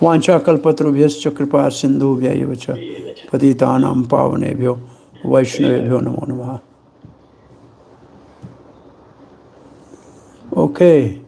Vancha kalpatrubhyascha kripa sindhubhya cha patitanam pavanebhyo vaishnavebhyo namo namaha. Okay.